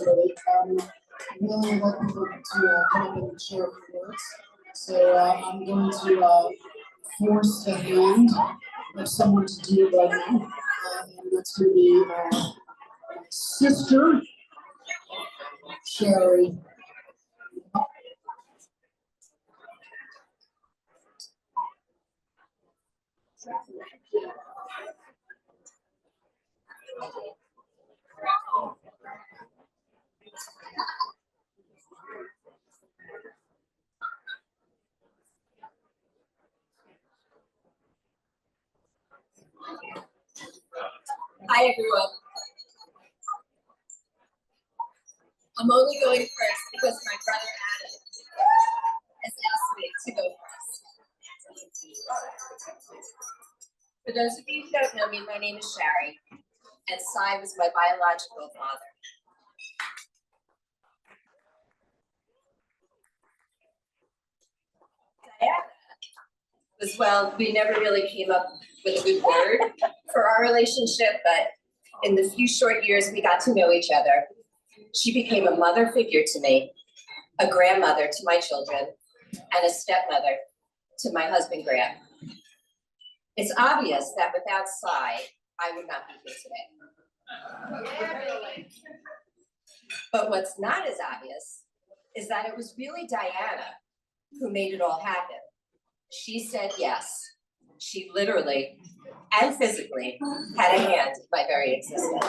story. Really like people to come up and share a few words. So I'm going to force the hand of someone to do it right now. And that's going to be my sister, Sherry. Hi, everyone. I'm only going first because my brother Adam has asked me to go first. For those of you who don't know me, my name is Sherry, and Cy was my biological father. Diana was, well, we never really came up with a good word for our relationship, but in the few short years we got to know each other, she became a mother figure to me, a grandmother to my children, and a stepmother to my husband, Graham. It's obvious that without Cy, I would not be here today. But what's not as obvious is that it was really Diana who made it all happen. She said yes. She literally and physically had a hand in my very existence.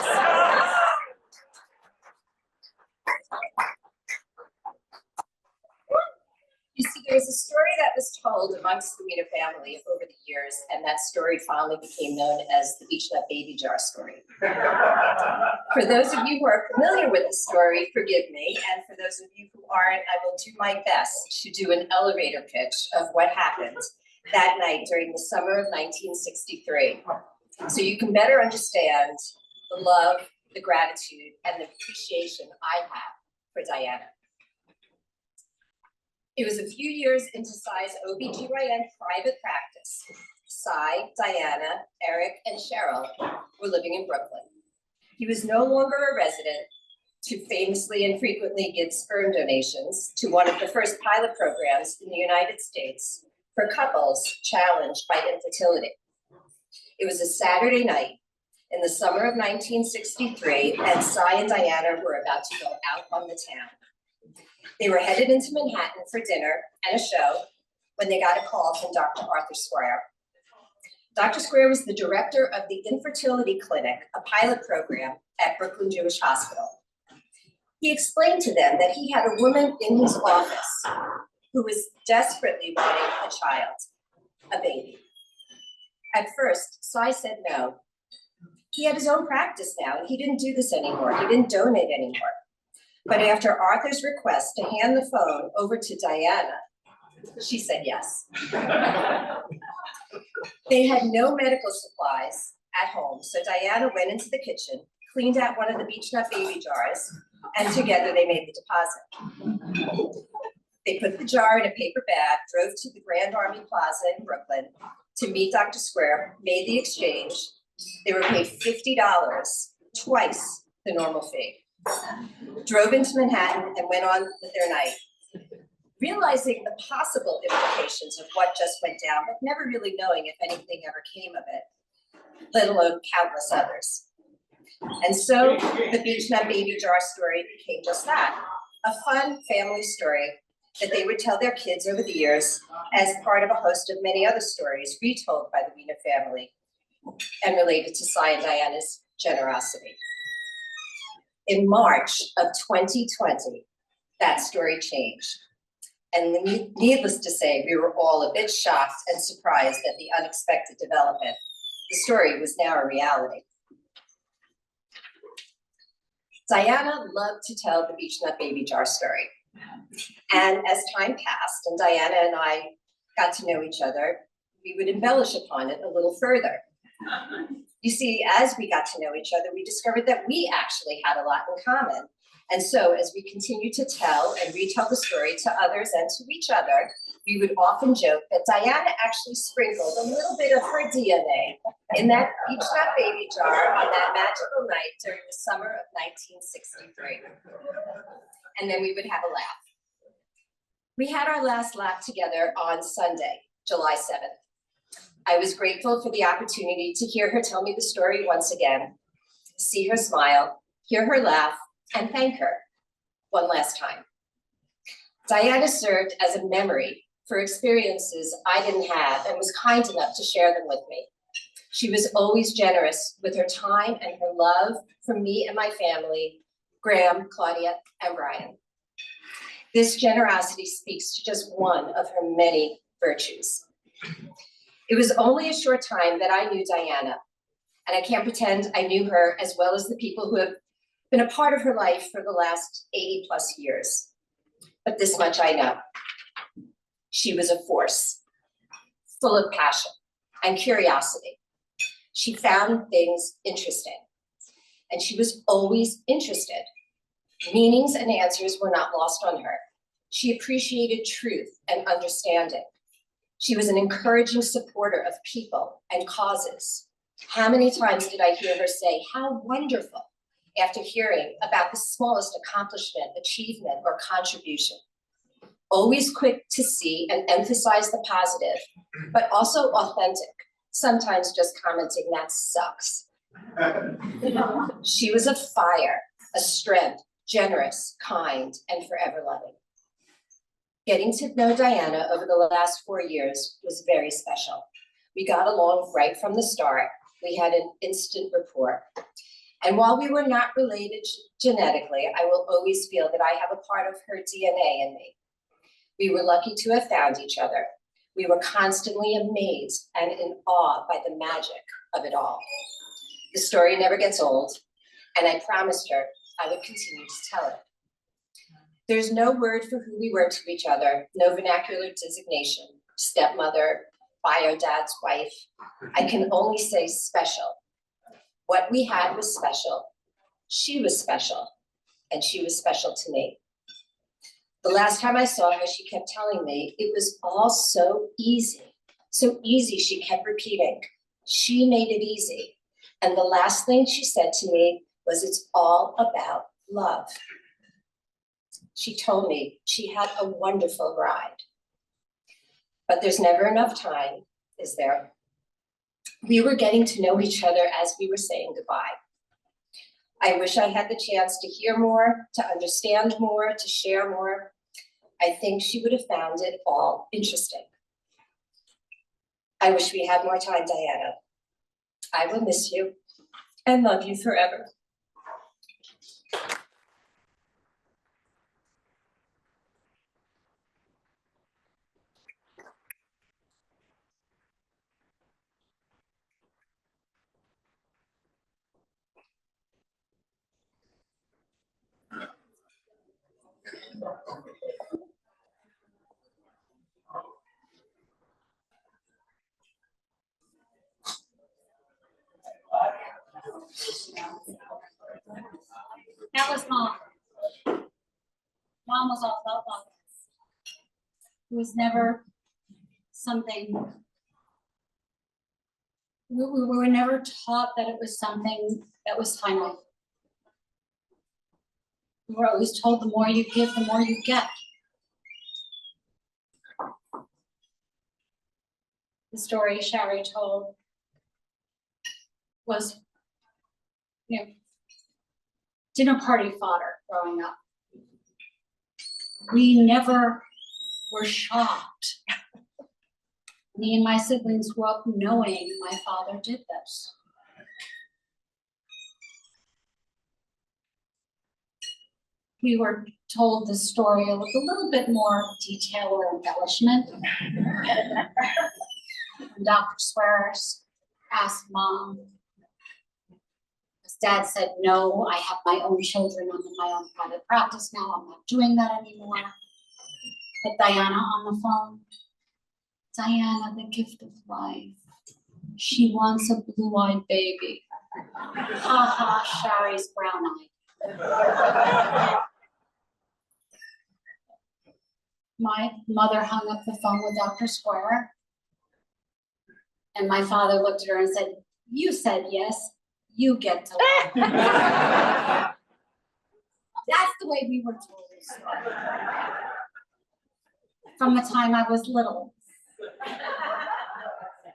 You see, there's a story that was told amongst the Wiener family over the years, and that story finally became known as the Beach Nut Baby Jar story. For those of you who are familiar with the story, forgive me, and for those of you who aren't, I will do my best to do an elevator pitch of what happened that night during the summer of 1963. So you can better understand the love, the gratitude, and the appreciation I have for Diana. It was a few years into Cy's OBGYN private practice. Cy, Diana, Eric, and Cheryl were living in Brooklyn. He was no longer a resident to famously and frequently give sperm donations to one of the first pilot programs in the United States for couples challenged by infertility. It was a Saturday night in the summer of 1963, and Cy and Diana were about to go out on the town. They were headed into Manhattan for dinner and a show when they got a call from Dr. Arthur Square. Dr. Square was the director of the Infertility Clinic, a pilot program at Brooklyn Jewish Hospital. He explained to them that he had a woman in his office who was desperately wanting a child, a baby. At first, Cy said no. He had his own practice now, and he didn't do this anymore. He didn't donate anymore. But after Arthur's request to hand the phone over to Diana, she said yes. They had no medical supplies at home, so Diana went into the kitchen, cleaned out one of the Beach Nut Baby jars, and together they made the deposit. They put the jar in a paper bag, drove to the Grand Army Plaza in Brooklyn to meet Dr. Square, made the exchange. They were paid $50, twice the normal fee. Drove into Manhattan and went on with their night, realizing the possible implications of what just went down, but never really knowing if anything ever came of it, let alone countless others. And so the Beach Nut Baby Jar story became just that, a fun family story that they would tell their kids over the years as part of a host of many other stories retold by the Wiener family and related to Cy and Diana's generosity. In March of 2020, that story changed. And needless to say, we were all a bit shocked and surprised at the unexpected development. The story was now a reality. Diana loved to tell the Beach Nut Baby Jar story. And as time passed and Diana and I got to know each other, we would embellish upon it a little further. You see, as we got to know each other, we discovered that we actually had a lot in common. And so as we continue to tell and retell the story to others and to each other, we would often joke that Diana actually sprinkled a little bit of her DNA in that beach nut baby jar on that magical night during the summer of 1963. And then we would have a laugh. We had our last laugh together on Sunday, July 7th. I was grateful for the opportunity to hear her tell me the story once again, see her smile, hear her laugh, and thank her one last time. Diana served as a memory for experiences I didn't have and was kind enough to share them with me. She was always generous with her time and her love for me and my family, Graham, Claudia, and Brian. This generosity speaks to just one of her many virtues. It was only a short time that I knew Diana, and I can't pretend I knew her as well as the people who have been a part of her life for the last 80 plus years. But this much I know. She was a force, full of passion and curiosity. She found things interesting, and she was always interested. Meanings and answers were not lost on her. She appreciated truth and understanding. She was an encouraging supporter of people and causes. How many times did I hear her say, "How wonderful," after hearing about the smallest accomplishment, achievement, or contribution? Always quick to see and emphasize the positive, but also authentic, sometimes just commenting, "That sucks." She was a fire, a strength, generous, kind, and forever loving. Getting to know Diana over the last 4 years was very special. We got along right from the start. We had an instant rapport. And while we were not related genetically, I will always feel that I have a part of her DNA in me. We were lucky to have found each other. We were constantly amazed and in awe by the magic of it all. The story never gets old, and I promised her I would continue to tell it. There's no word for who we were to each other, no vernacular designation, stepmother, bio dad's wife. I can only say special. What we had was special. She was special, and she was special to me. The last time I saw her, she kept telling me it was all so easy. So easy, she kept repeating. She made it easy. And the last thing she said to me was, "It's all about love." She told me she had a wonderful ride. But there's never enough time, is there? We were getting to know each other as we were saying goodbye. I wish I had the chance to hear more, to understand more, to share more. I think she would have found it all interesting. I wish we had more time, Diana. I will miss you and love you forever. That was Mom. Mom was all about love. It was never something, we were never taught that it was something that was final. We were always told the more you give, the more you get. The story Shari told was, dinner party fodder growing up. We never were shocked. Me and my siblings grew up knowing my father did this. We were told the story with a little bit more detail or embellishment. Dr. Swears asked Mom, because Dad said, "No, I have my own children, I'm in my own private practice now, I'm not doing that anymore." But Diana on the phone, "Diana, the gift of life. She wants a blue-eyed baby." Ha ha, Shari's brown-eyed. my mother hung up the phone with Dr. Square. And my father looked at her and said, "You said yes, you get to live." That's the way we were told this story. From the time I was little.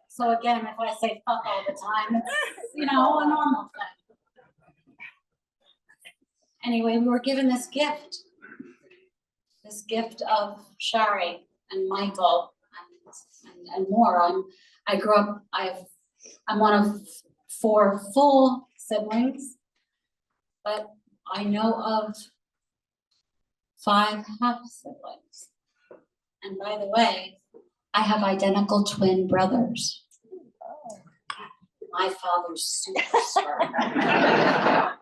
So again, if I say fuck all the time, it's, you know, a normal thing. Anyway, we were given this gift of Shari and Michael and more. I grew up, I'm one of 4 full siblings, but I know of 5 half siblings. And by the way, I have identical twin brothers. My father's super smart.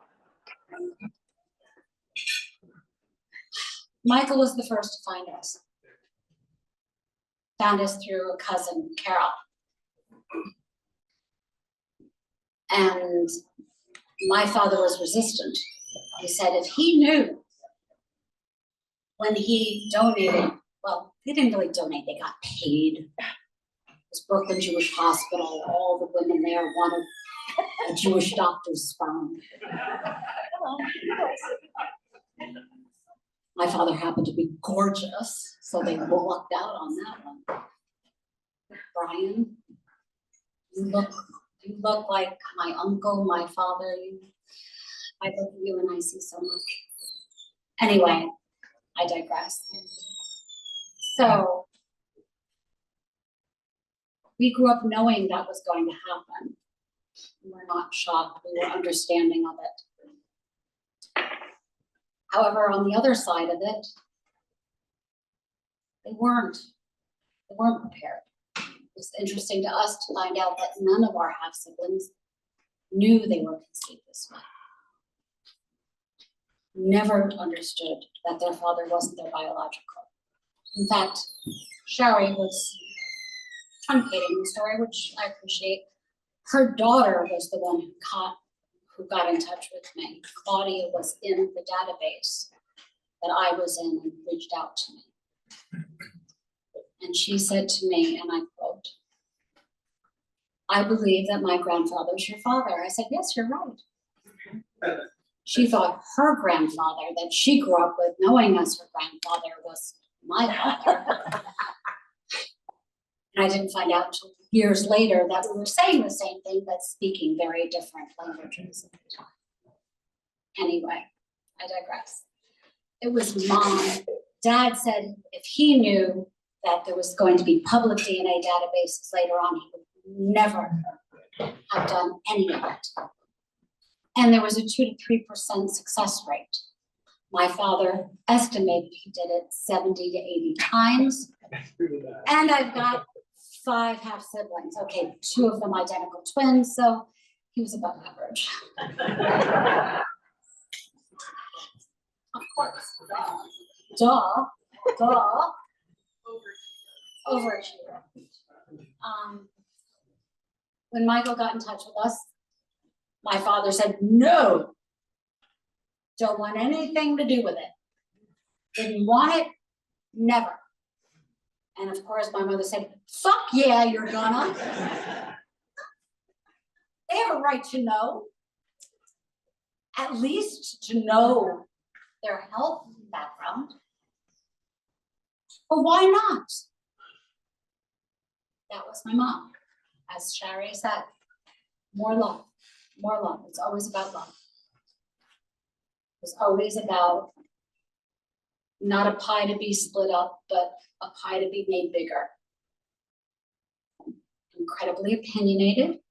Michael was the first to find us. Found us through a cousin, Carol. And my father was resistant. He said if he knew when he donated, well, they didn't really donate, they got paid. It was Brooklyn Jewish Hospital, all the women there wanted a Jewish doctor's sperm. My father happened to be gorgeous, so they lucked out on that one. Brian, you look like my uncle, my father. I look at you and I see so much. Anyway, I digress. So we grew up knowing that was going to happen. We were not shocked, we were understanding of it. However, on the other side of it, they weren't prepared. It was interesting to us to find out that none of our half siblings knew they were conceived this way. Never understood that their father wasn't their biological. In fact, Shari was truncating the story, which I appreciate. Her daughter was the one who got in touch with me. Claudia was in the database that I was in and reached out to me. And she said to me, and I quote, "I believe that my grandfather's your father." I said, "Yes, you're right." She thought her grandfather that she grew up with, knowing as her grandfather, was my father. And I didn't find out until years later that we were saying the same thing, but speaking very different languages at the time. Anyway, I digress. It was Mom. Dad said if he knew that there was going to be public DNA databases later on, he would never have done any of it. And there was a 2 to 3% success rate. My father estimated he did it 70 to 80 times. And I've got 5 half siblings. Okay, 2 of them identical twins, so he was above average. Of course. Duh. Overachiever. When Michael got in touch with us, my father said, "No, don't want anything to do with it. Didn't want it, never." And of course, my mother said, "Fuck yeah, you're gonna." They have a right to know, at least to know their health background. But why not? That was my mom. As Shari said, more love, more love. It's always about love. It's always about not a pie to be split up, but a pie to be made bigger. Incredibly opinionated,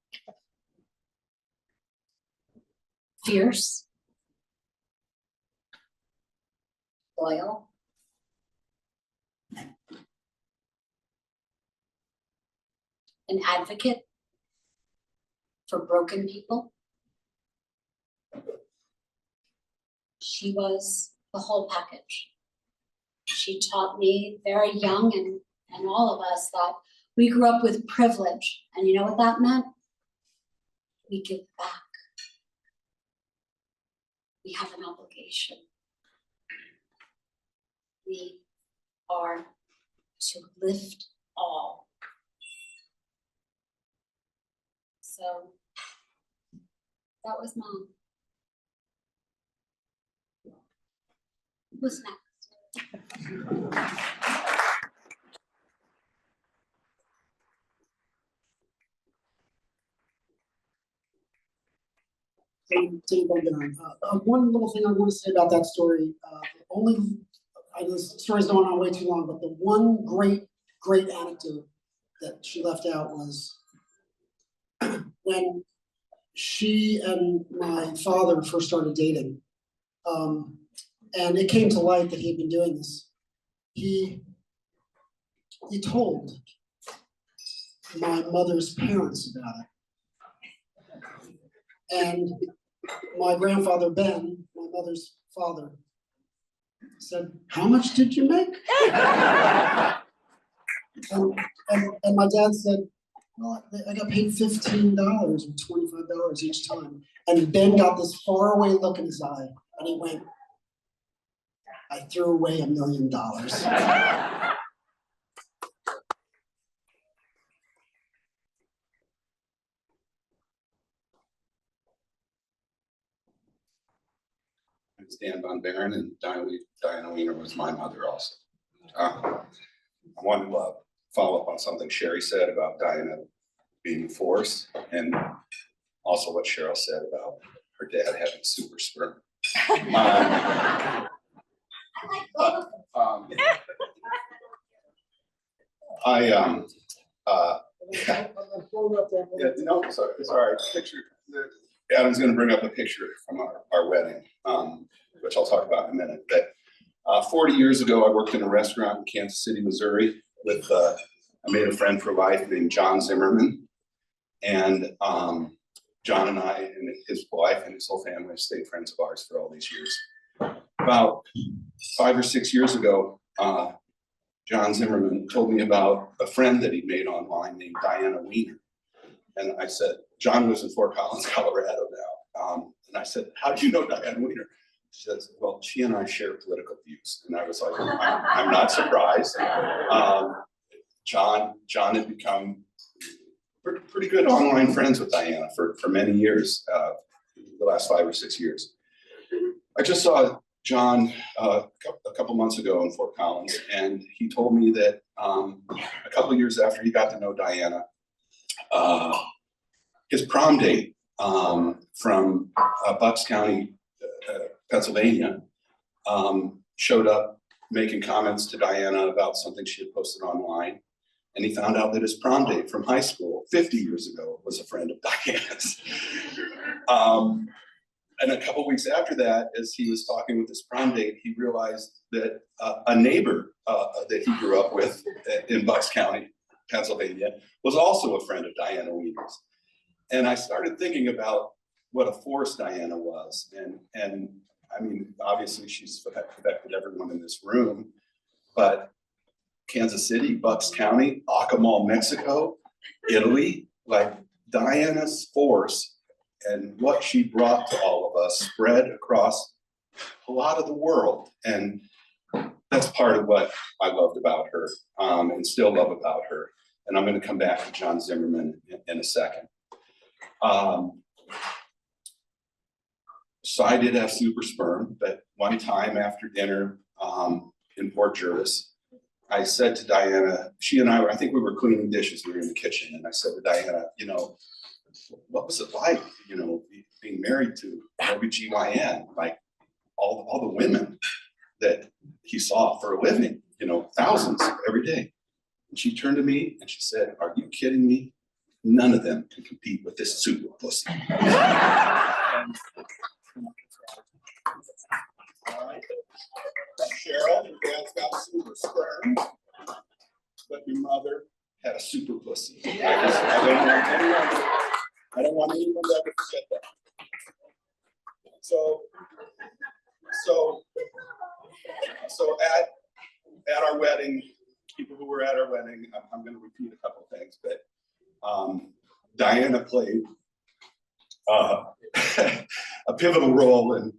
fierce, loyal, an advocate for broken people. She was the whole package. She taught me very young and all of us that we grew up with privilege. And you know what that meant? We give back. We have an obligation. We are to lift all. So that was Mom. Who's next? One little thing I want to say about that story, I know this story's going on way too long, but the one great anecdote that she left out was when she and my father first started dating, and it came to light that he had been doing this. He told my mother's parents about it. And my grandfather, Ben, my mother's father, said, "How much did you make?" and my dad said, "Well, I got paid $15 or $25 each time." And Ben got this faraway look in his eye, and he went, "I threw away $1 million." I'm Stan Von Baron, and Diana Wiener was my mother also. I wanted to follow up on something Sherry said about Diana being a force, and also what Cheryl said about her dad having super sperm. No, sorry, it's all right. Picture. Adam's going to bring up a picture from our wedding, which I'll talk about in a minute. But 40 years ago, I worked in a restaurant in Kansas City, Missouri, with I made a friend for life named John Zimmerman, and John and I and his wife and his whole family have stayed friends of ours for all these years. About 5 or 6 years ago, John Zimmerman told me about a friend that he made online named Diana Wiener. And I said, John lives in Fort Collins, Colorado now. And I said, "How do you know Diana Wiener?" She says, "Well, she and I share political views." And I was like, I'm not surprised. John had become pretty good online friends with Diana for many years, the last 5 or 6 years. I just saw John a couple months ago in Fort Collins, and he told me that a couple of years after he got to know Diana, his prom date from Bucks County, Pennsylvania, showed up making comments to Diana about something she had posted online. And he found out that his prom date from high school 50 years ago was a friend of Diana's. And a couple weeks after that, as he was talking with his prom date, he realized that a neighbor that he grew up with in Bucks County, Pennsylvania, was also a friend of Diana Wiener's. And I started thinking about what a force Diana was. And I mean, obviously she's affected everyone in this room, but Kansas City, Bucks County, Acamal, Mexico, Italy, like Diana's force and what she brought to all of us spread across a lot of the world. And that's part of what I loved about her, and still love about her. And I'm going to come back to John Zimmerman in a second. So I did have super sperm, but one time after dinner in Port Jervis, I said to Diana, she and I think we were cleaning dishes, we were in the kitchen, and I said to Diana, what was it like, being married to OBGYN, like all the women that he saw for a living, thousands every day. And she turned to me and she said, "Are you kidding me? None of them can compete with this super pussy." All right. Cheryl, your dad's got super sperm, but your mother had a super pussy. I don't want anyone to ever forget that. So at our wedding, people who were at our wedding, I'm going to repeat a couple of things, but Diana played a pivotal role in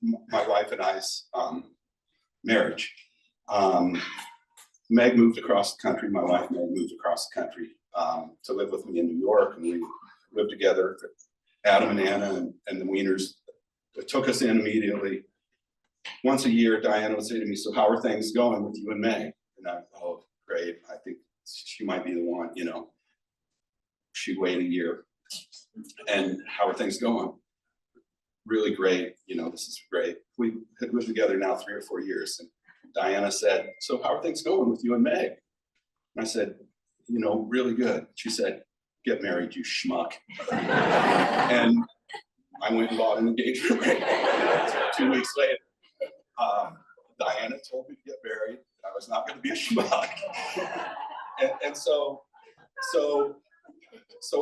my wife and I's marriage. Meg moved across the country. My wife Meg moved across the country to live with me in New York, and we lived together. Adam and Anna and the Wieners took us in immediately. Once a year, Diana would say to me, "So how are things going with you and Meg?" And I, "Oh, great. I think she might be the one." You know, she'd wait a year. "And how are things going?" "Really great. You know, this is great." We had lived together now 3 or 4 years, and Diana said, "So how are things going with you and Meg?" And I said, "You know, really good." She said, "Get married, you schmuck." And I went and bought an engagement ring 2 weeks later. Diana told me to get married. I was not going to be a schmuck. And so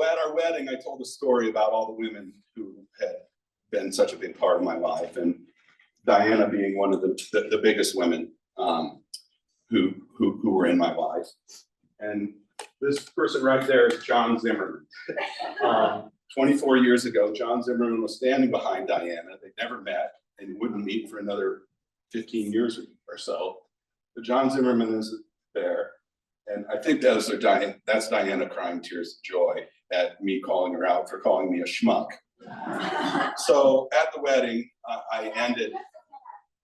at our wedding, I told a story about all the women who had been such a big part of my life, and Diana being one of the biggest women who were in my life. And this person right there is John Zimmerman. 24 years ago, John Zimmerman was standing behind Diana. They'd never met and wouldn't meet for another 15 years or so. But John Zimmerman is there. And I think that's Diana crying tears of joy at me calling her out for calling me a schmuck. So at the wedding, I ended.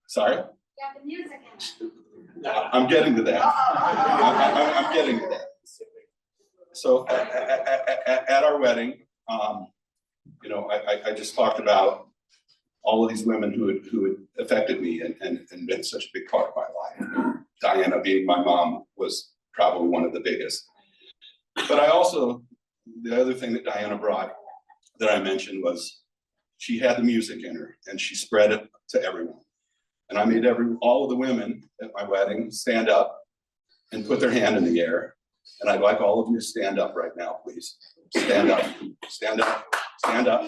Sorry? Yeah, the music in it. I'm getting to that. I'm getting to that. So at our wedding, you know, I just talked about all of these women who had affected me and been such a big part of my life. Diana, being my mom, was probably one of the biggest. But I also, the other thing that Diana brought that I mentioned was she had the music in her and she spread it to everyone. And I made all of the women at my wedding stand up and put their hand in the air. And I'd like all of you to stand up right now, please. Stand up, stand up, stand up,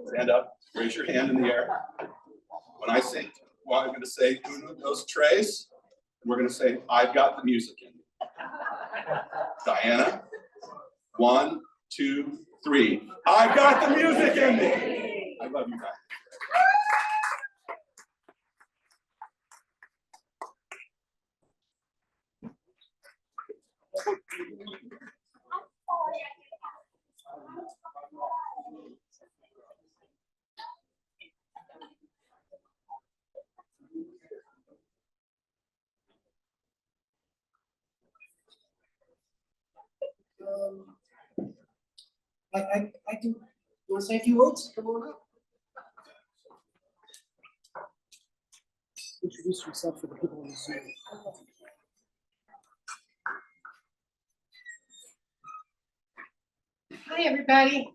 stand up. Raise your hand in the air. When I say, well, I'm going to say, uno, dos, tres. And we're going to say, I've got the music in me. Diana, 1, 2, 3. I've got the music in me. I love you guys. I do. You want to say a few words? Come on up. Introduce yourself for the people on the Zoom. Hi, everybody.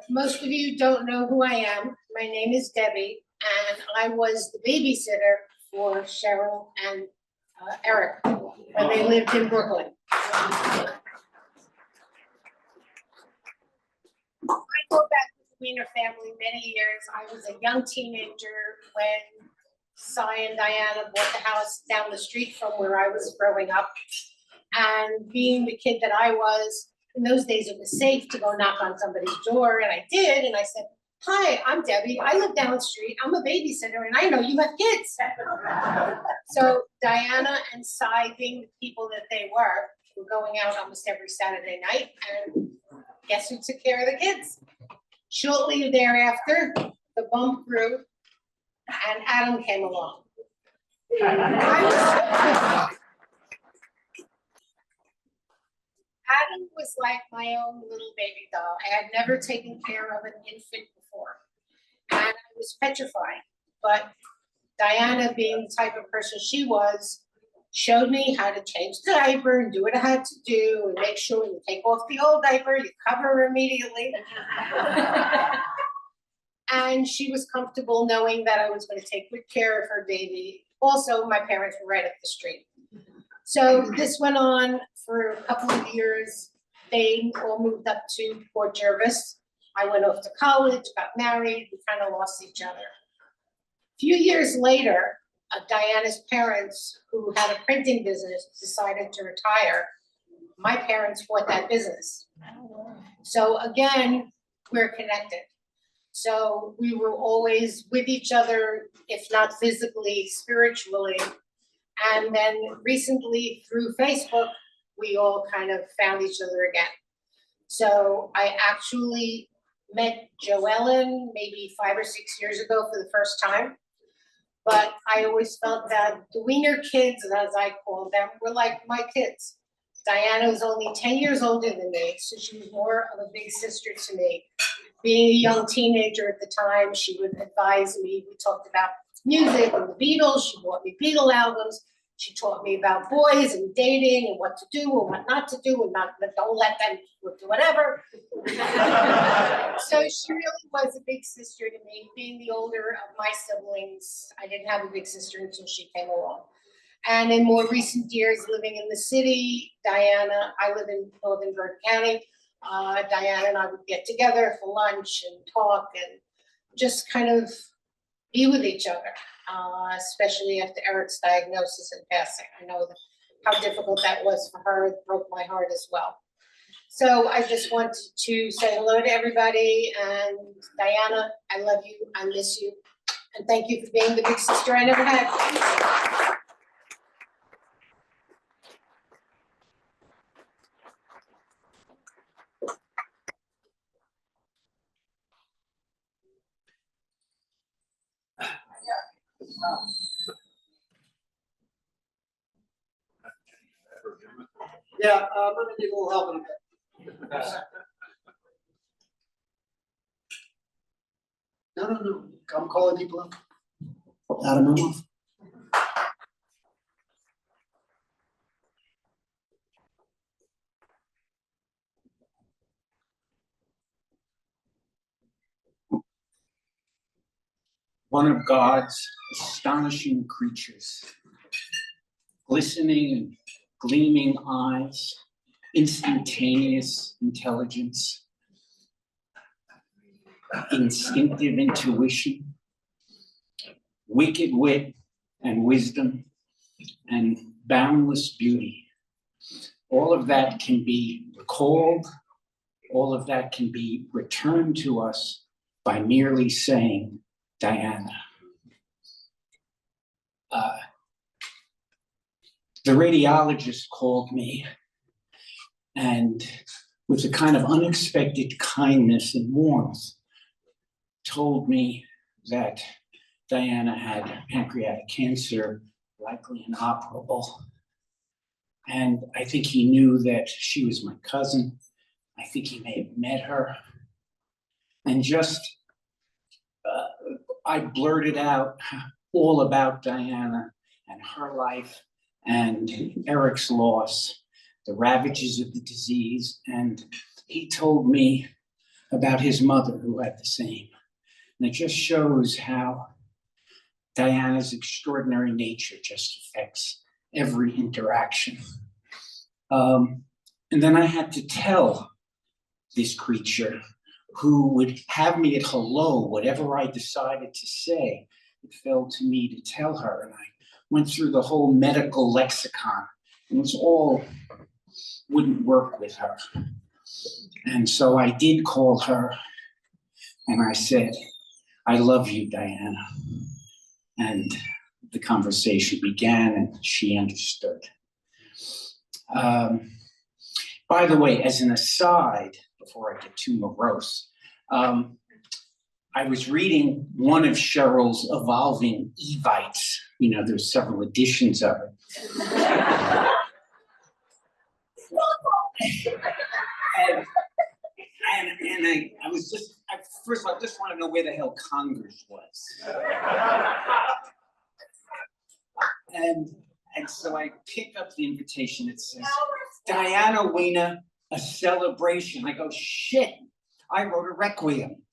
Most of you don't know who I am. My name is Debbie, and I was the babysitter for Cheryl and Eric when they lived in Brooklyn. I go back to the Wiener family many years. I was a young teenager when Cy and Diana bought the house down the street from where I was growing up. And being the kid that I was, in those days it was safe to go knock on somebody's door, and I did, and I said, "Hi, I'm Debbie. I live down the street. I'm a babysitter, and I know you have kids." So Diana and Cy, being the people that they were going out almost every Saturday night, and guess who took care of the kids? Shortly thereafter, the bump grew, and Adam came along. Adam was like my own little baby doll. I had never taken care of an infant before, and I was petrified. But Diana, being the type of person she was, showed me how to change the diaper and do what I had to do, and make sure when you take off the old diaper, you cover her immediately. And she was comfortable knowing that I was going to take good care of her baby. Also, my parents were right up the street. So this went on for a couple of years. They all moved up to Port Jervis. I went off to college, got married, we kind of lost each other. A few years later, Diana's parents, who had a printing business, decided to retire. My parents bought that business. So again, we're connected. So we were always with each other, if not physically, spiritually. And then recently through Facebook, we all kind of found each other again. So I actually met Joellen maybe 5 or 6 years ago for the first time. But I always felt that the Wiener kids, as I call them, were like my kids. Diana was only 10 years older than me, so she was more of a big sister to me. Being a young teenager at the time, she would advise me. We talked about music and the Beatles. She bought me Beatle albums. She taught me about boys and dating and what to do and what not to do and not, don't let them do whatever. So she really was a big sister to me. Being the older of my siblings, I didn't have a big sister until she came along. And in more recent years, living in the city, Diana, I live in northern Bergen County. Diana and I would get together for lunch and talk and just kind of be with each other, especially after Eric's diagnosis and passing. I know how difficult that was for her. It broke my heart as well. So I just wanted to say hello to everybody, and Diana, I love you, I miss you, and thank you for being the big sister I never had. Yeah, I'm gonna need a little help in a bit. No. I'm calling people up. Out of my mouth. One of God's astonishing creatures, glistening and gleaming eyes, instantaneous intelligence, instinctive intuition, wicked wit and wisdom, and boundless beauty. All of that can be recalled, all of that can be returned to us by merely saying, Diana. The radiologist called me and with a kind of unexpected kindness and warmth told me that Diana had pancreatic cancer, likely inoperable. And I think he knew that she was my cousin. I think he may have met her. And just, I blurted out all about Diana and her life and Eric's loss, the ravages of the disease. And he told me about his mother who had the same. And it just shows how Diana's extraordinary nature just affects every interaction. And then I had to tell this creature who would have me at hello, whatever I decided to say. It fell to me to tell her, and I went through the whole medical lexicon, and it was all wouldn't work with her. And so I did call her, and I said, I love you, Diana. And the conversation began, and she understood. By the way, as an aside, before I get too morose, I was reading one of Cheryl's evolving Evites. You know, there's several editions of it. and I was just, first of all, I just want to know where the hell Congress was. And so I pick up the invitation. It says, Diana Wiener, a celebration. I go, shit, I wrote a requiem.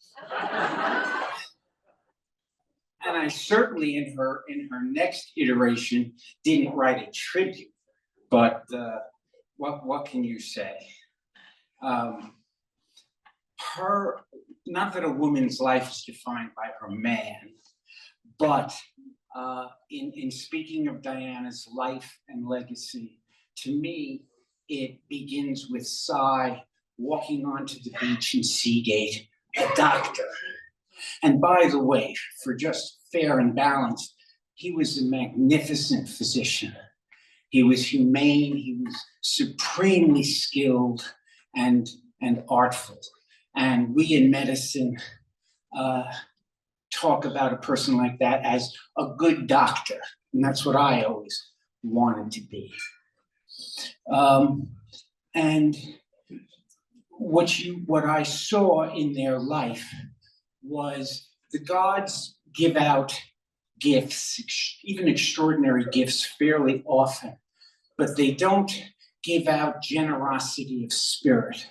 And I certainly, in her next iteration, didn't write a tribute. But what can you say? Not that a woman's life is defined by her man, but in speaking of Diana's life and legacy, to me, it begins with Cy walking onto the beach in Seagate, a doctor. And by the way, for just fair and balanced, he was a magnificent physician. He was humane, he was supremely skilled and artful. And we in medicine talk about a person like that as a good doctor. And that's what I always wanted to be. And what I saw in their life was the gods give out gifts, even extraordinary gifts, fairly often, but they don't give out generosity of spirit.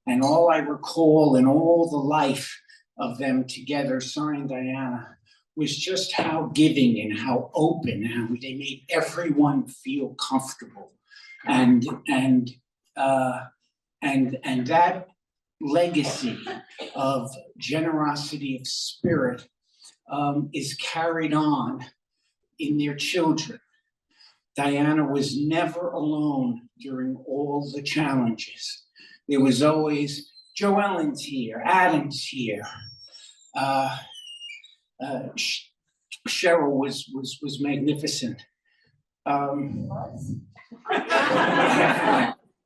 And all I recall in all the life of them together, Cy and Diana, was just how giving and how open, how they made everyone feel comfortable. And that legacy of generosity of spirit is carried on in their children. Diana was never alone during all the challenges. There was always Joellen's here, Adam's here. Cheryl was magnificent.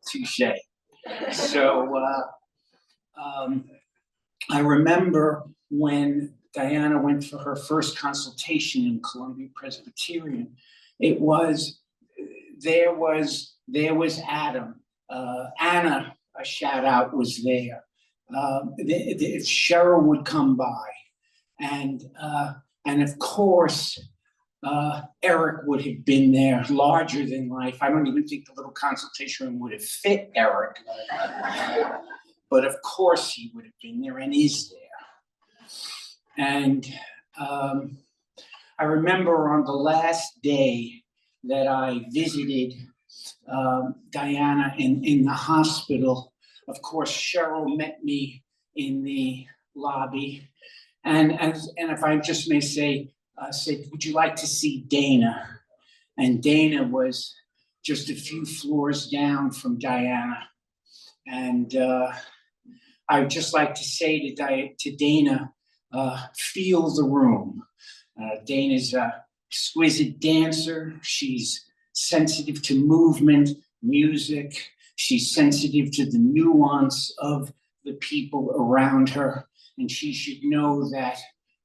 Touche. So I remember when Diana went for her first consultation in Columbia Presbyterian, there was Adam, Anna, a shout out, was there. Cheryl would come by, and of course Eric would have been there, larger than life. I don't even think the little consultation room would have fit Eric, but of course he would have been there and is there. And I remember on the last day that I visited Diana in the hospital, of course, Cheryl met me in the lobby. And if I just may say, said, would you like to see Dana? And Dana was just a few floors down from Diana. And I'd just like to say to Dana, feel the room. Dana's an exquisite dancer. She's sensitive to movement, music. She's sensitive to the nuance of the people around her. And she should know that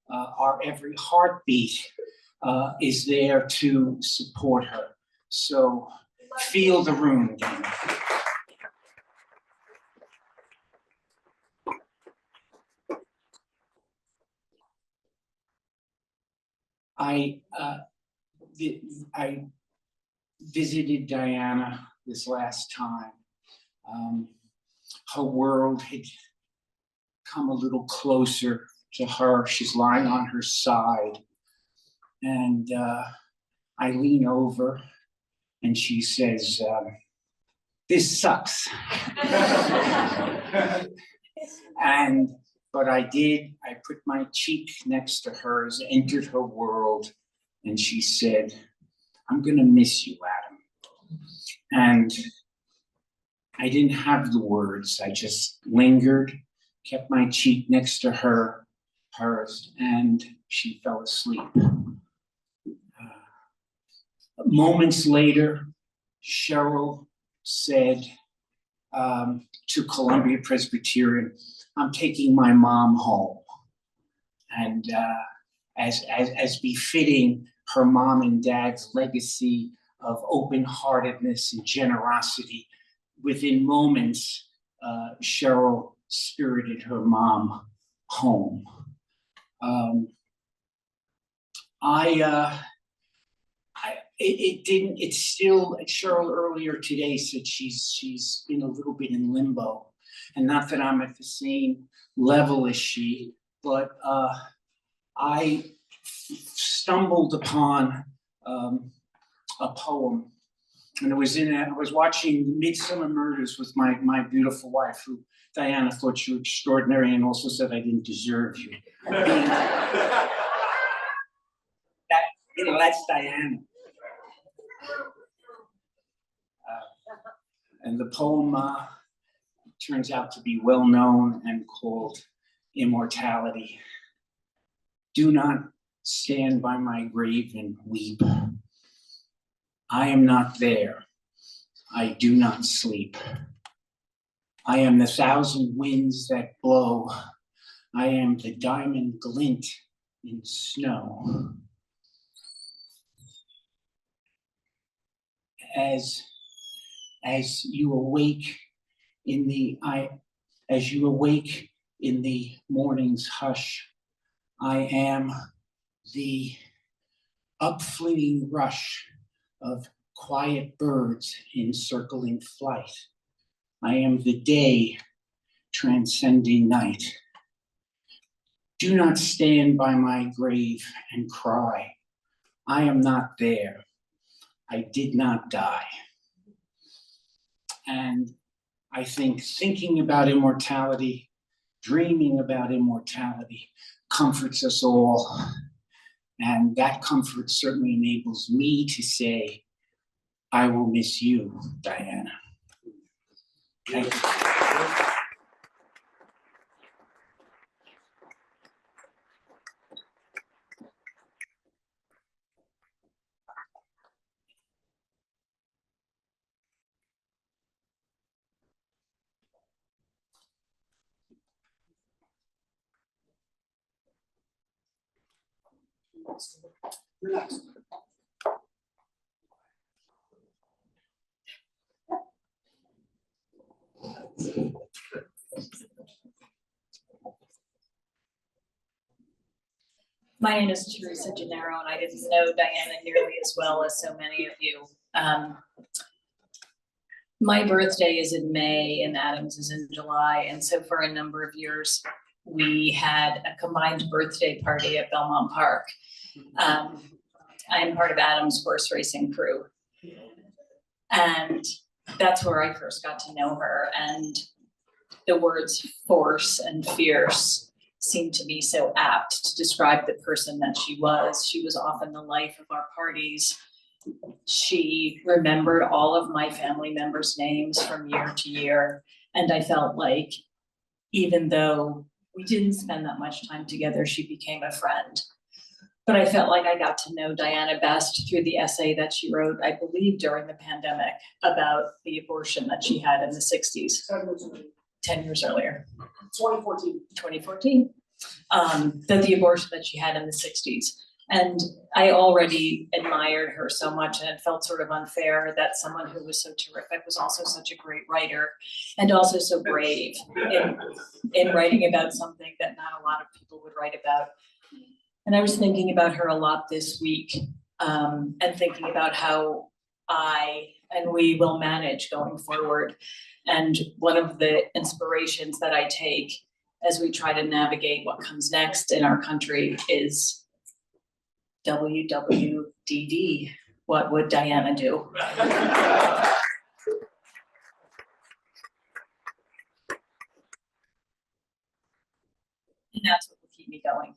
our every heartbeat is there to support her. So feel the room, Dana. I visited Diana this last time. Her world had come a little closer to her. She's lying on her side. And I lean over and she says, this sucks. But I did, I put my cheek next to hers, entered her world, and she said, I'm gonna miss you, Adam. And I didn't have the words, I just lingered, kept my cheek next to hers, and she fell asleep. Moments later, Cheryl said to Columbia Presbyterian, I'm taking my mom home. And as befitting her mom and dad's legacy of open-heartedness and generosity, within moments, Cheryl spirited her mom home. It's still, Cheryl earlier today said she's been a little bit in limbo. And not that I'm at the same level as she, but I stumbled upon a poem. And I was watching Midsummer Murders with my beautiful wife, who Diana thought you were extraordinary and also said I didn't deserve you. That's Diana. And the poem turns out to be well known and called Immortality. Do not stand by my grave and weep. I am not there. I do not sleep. I am the thousand winds that blow. I am the diamond glint in snow. As you awake in the morning's hush, I am the upflinging rush of quiet birds in circling flight. I am the day transcending night. Do not stand by my grave and cry. I am not there. I did not die. And I think thinking about immortality, dreaming about immortality comforts us all. And that comfort certainly enables me to say, I will miss you, Diana. Thank you. Relax. My name is Teresa Gennaro, and I didn't know Diana nearly as well as so many of you. My birthday is in May and Adam's is in July, and so for a number of years, we had a combined birthday party at Belmont Park. I am part of Adam's horse racing crew, and that's where I first got to know her, and the words force and fierce seemed to be so apt to describe the person that she was. She was often the life of our parties. She remembered all of my family members' names from year to year. And I felt like even though we didn't spend that much time together, she became a friend. But I felt like I got to know Diana best through the essay that she wrote, I believe, during the pandemic about the abortion that she had in the 60s. 10 years earlier. 2014. The abortion that she had in the 60s. And I already admired her so much, and it felt sort of unfair that someone who was so terrific was also such a great writer and also so brave in writing about something that not a lot of people would write about. And I was thinking about her a lot this week, and thinking about how I and we will manage going forward. And one of the inspirations that I take as we try to navigate what comes next in our country is WWDD. What would Diana do? And that's what will keep me going.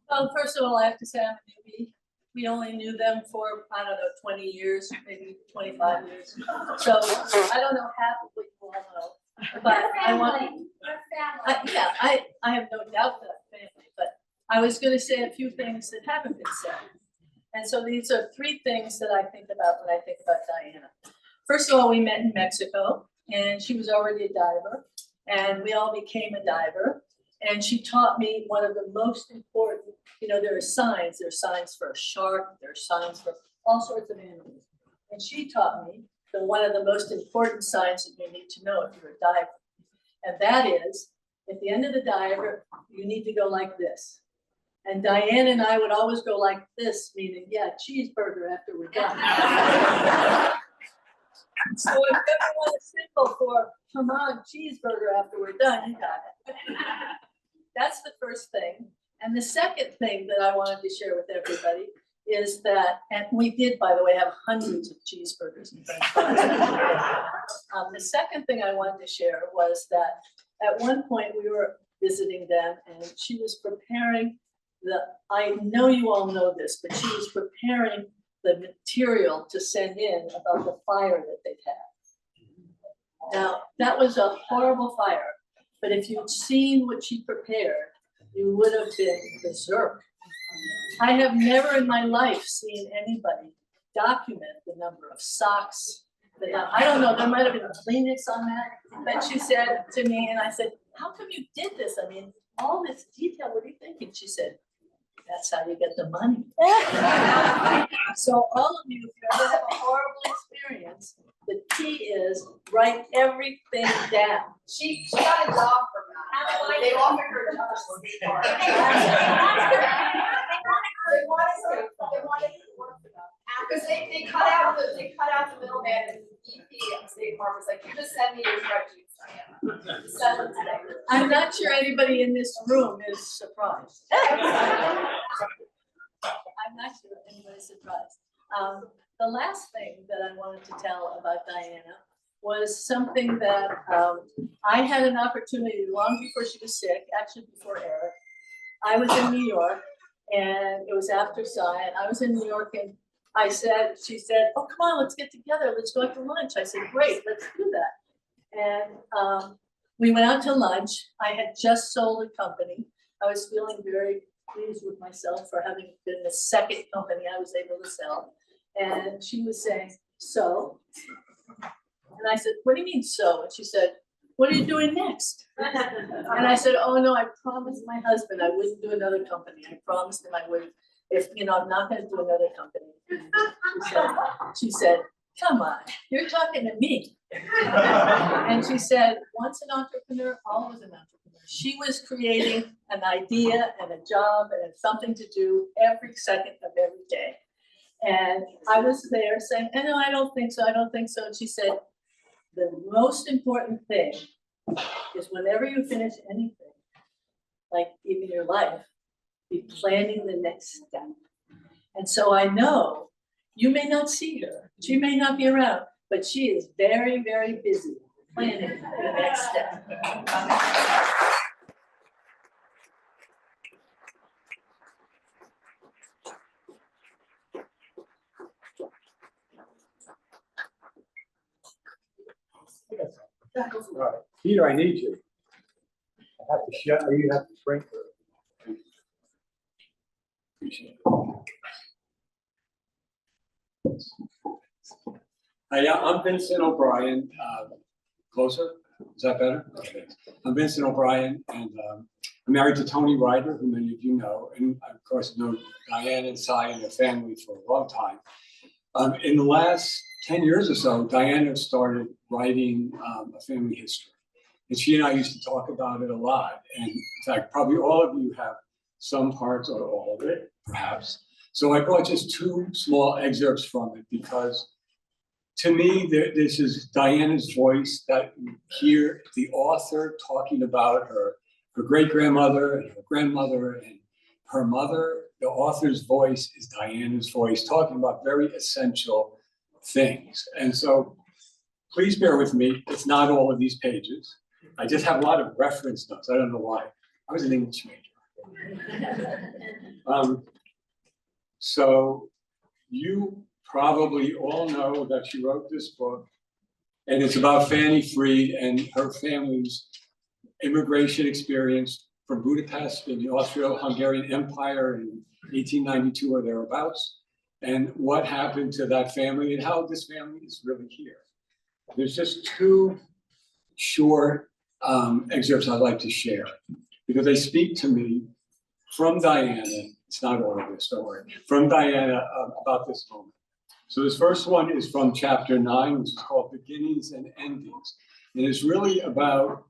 Well, first of all, I have to say I'm a newbie. We only knew them for, I don't know, 20 years, maybe 25 years. So I don't know half of what you all know, but I want, I have no doubt that family, but I was gonna say a few things that haven't been said. And so these are three things that I think about when I think about Diana. First of all, we met in Mexico, and she was already a diver, and we all became a diver. And she taught me one of the most important, there are signs for a shark, there are signs for all sorts of animals. And she taught me that one of the most important signs that you need to know if you're a diver. And that is, at the end of the diver, you need to go like this. And Diane and I would always go like this, meaning, yeah, cheeseburger after we're done. So if everyone is simple for, come on, cheeseburger after we're done, you got it. That's the first thing. And the second thing that I wanted to share with everybody is that, and we did, by the way, have hundreds of cheeseburgers and French fries. The second thing I wanted to share was that at one point we were visiting them, and she was preparing I know you all know this, but she was preparing the material to send in about the fire that they'd had. Now, that was a horrible fire, but if you'd seen what she prepared, you would have been berserk. I have never in my life seen anybody document the number of socks. I don't know, there might have been Kleenex on that, but she said to me, and I said, how come you did this? I mean, all this detail, what are you thinking? She said, that's how you get the money. So all of you, if you ever have a horrible experience, the key is write everything down. She got a job from that. They offered her a job. They wanted to work for them. Because they cut out the middleman, and EP of State Farm was like, you just send me your spreadsheets, Diana. Send them today. I'm not sure anybody in this room is surprised. I'm not sure anybody's surprised. The last thing that I wanted to tell about Diana was something that I had an opportunity long before she was sick, actually before Eric. I was in New York, and it was after Sci, and I was in New York, and she said, oh, come on, let's get together, let's go out to lunch. I said, great, let's do that. And we went out to lunch. I had just sold a company. I was feeling very pleased with myself for having been the second company I was able to sell. And she was saying, so? And I said, what do you mean so? And she said, what are you doing next? And I said, oh no, I promised my husband I wouldn't do another company. I promised him I would, if, I'm not gonna do another company. She said, come on, you're talking to me. And she said, once an entrepreneur, always an entrepreneur. She was creating an idea and a job and something to do every second of every day. And I was there saying, no, I don't think so, I don't think so. And she said, the most important thing is whenever you finish anything, like even your life, be planning the next step. And so I know you may not see her, she may not be around, but she is very, very busy planning the next step. All right, Peter, I need you. I have to shut, you have to shrink. Appreciate it. Hi, I'm Vincent O'Brien. Closer? Is that better? Okay. I'm Vincent O'Brien, and I'm married to Tony Ryder, who many of you know, and of course know Diana and Cy and their family for a long time. In the last 10 years or so, Diana started writing a family history. And she and I used to talk about it a lot. And in fact, probably all of you have some parts or all of it, perhaps. So I brought just two small excerpts from it because to me, this is Diana's voice, that you hear the author talking about her great-grandmother and her grandmother and her mother. The author's voice is Diana's voice, talking about very essential things. And so please bear with me. It's not all of these pages. I just have a lot of reference notes. I don't know why. I was an English major. So you probably all know that she wrote this book, and it's about Fanny Fried and her family's immigration experience from Budapest in the Austro-Hungarian Empire in 1892 or thereabouts, and what happened to that family and how this family is really here. There's just two short excerpts I'd like to share because they speak to me from Diana. It's not all of this, don't worry. From Diana about this moment. So this first one is from chapter 9, which is called Beginnings and Endings. And it's really about,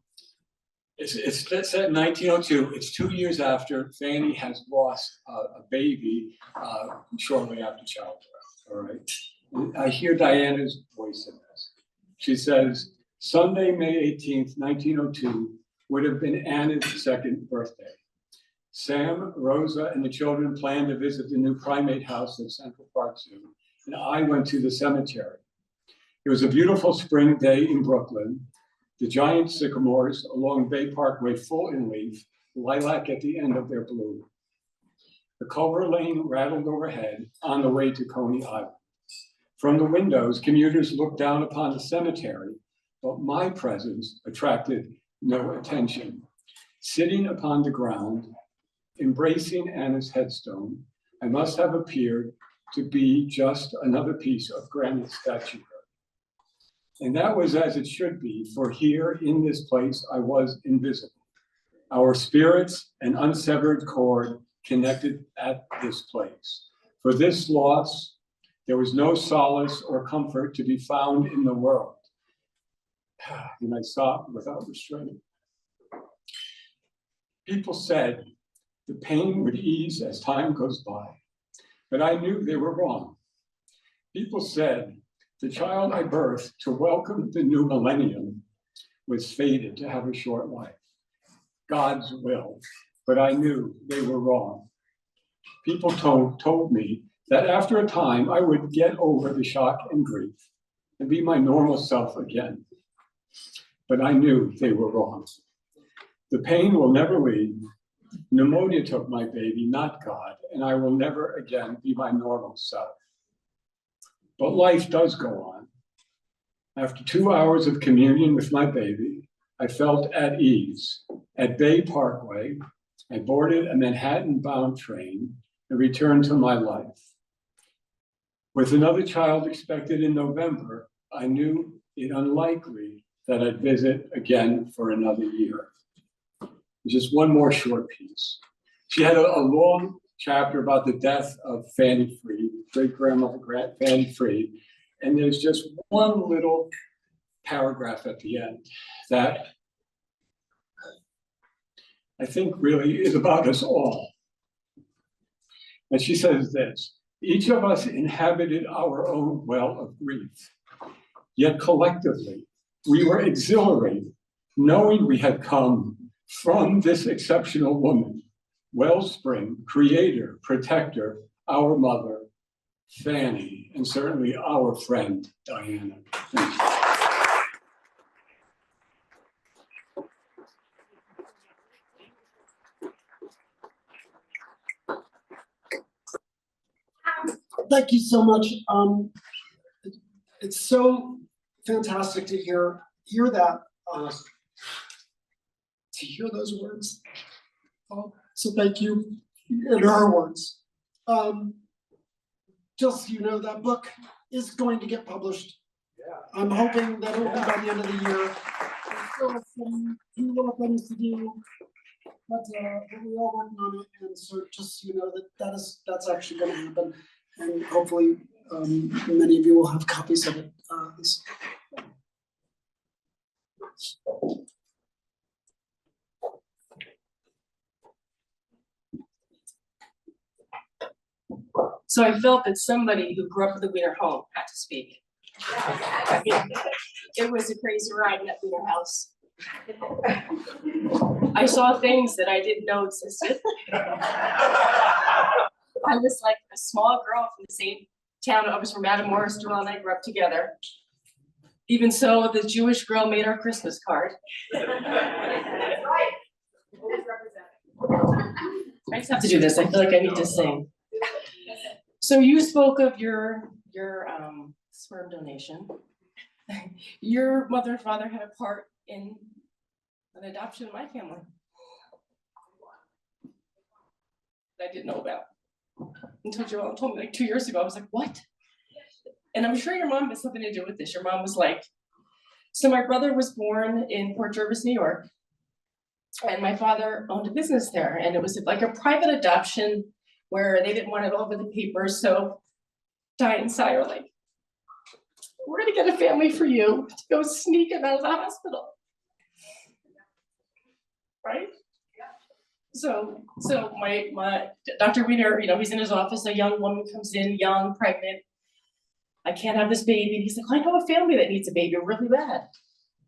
it's set in 1902. It's 2 years after Fanny has lost a baby shortly after childbirth, all right? And I hear Diana's voice in this. She says, Sunday, May 18th, 1902 would have been Anna's second birthday. Sam, Rosa, and the children planned to visit the new primate house at Central Park Zoo, and I went to the cemetery. It was a beautiful spring day in Brooklyn. The giant sycamores along Bay Parkway full in leaf, lilac at the end of their bloom. The Culver Lane rattled overhead on the way to Coney Island. From the windows, commuters looked down upon the cemetery, but my presence attracted no attention. Sitting upon the ground, embracing Anna's headstone, I must have appeared to be just another piece of granite statuary. And that was as it should be, for here in this place I was invisible. Our spirits, an unsevered cord, connected at this place. For this loss, there was no solace or comfort to be found in the world. And I sobbed without restraint. People said the pain would ease as time goes by, but I knew they were wrong. People said the child I birthed to welcome the new millennium was fated to have a short life. God's will, but I knew they were wrong. People told me that after a time I would get over the shock and grief and be my normal self again. But I knew they were wrong. The pain will never leave. Pneumonia took my baby, not God, and I will never again be my normal self. But life does go on. After 2 hours of communion with my baby, I felt at ease. At Bay Parkway, I boarded a Manhattan-bound train and returned to my life. With another child expected in November, I knew it unlikely that I'd visit again for another year. Just one more short piece. She had a long chapter about the death of Fanny Freed, great-grandmother Fanny Freed, and there's just one little paragraph at the end that I think really is about us all. And she says this: each of us inhabited our own well of grief, yet collectively we were exhilarated, knowing we had come from this exceptional woman, wellspring, creator, protector, our mother, Fanny, and certainly our friend, Diana. Thank you. Thank you so much. It's so fantastic to hear that, to hear those words. So thank you in her words. Just so you know, that book is going to get published. Yeah. I'm hoping that it will be by the end of the year. There's still some few little things to do, but we're all working on it, and so just so you know that's actually going to happen. And hopefully many of you will have copies of it. So I felt that somebody who grew up in the Wiener home had to speak. It was a crazy ride in that Wiener house. I saw things that I didn't know existed. I was like a small girl from the same town. I was from Matamoros. Joel and I grew up together. Even so, the Jewish girl made our Christmas card. That's right. I just have to do this. I feel like I need to sing. So you spoke of your sperm donation. Your mother and father had a part in an adoption in my family that I didn't know about until Joelle told me like 2 years ago. I was like, what? And I'm sure your mom has something to do with this. Your mom was like, so my brother was born in Port Jervis, New York, and my father owned a business there, and it was like a private adoption where they didn't want it all over the papers. So Diane and Cy are like, we're gonna get a family for you to go sneak him out of the hospital. Right? So my Dr. Wiener, he's in his office, a young woman comes in, young, pregnant. I can't have this baby. And he's like, I know a family that needs a baby really bad.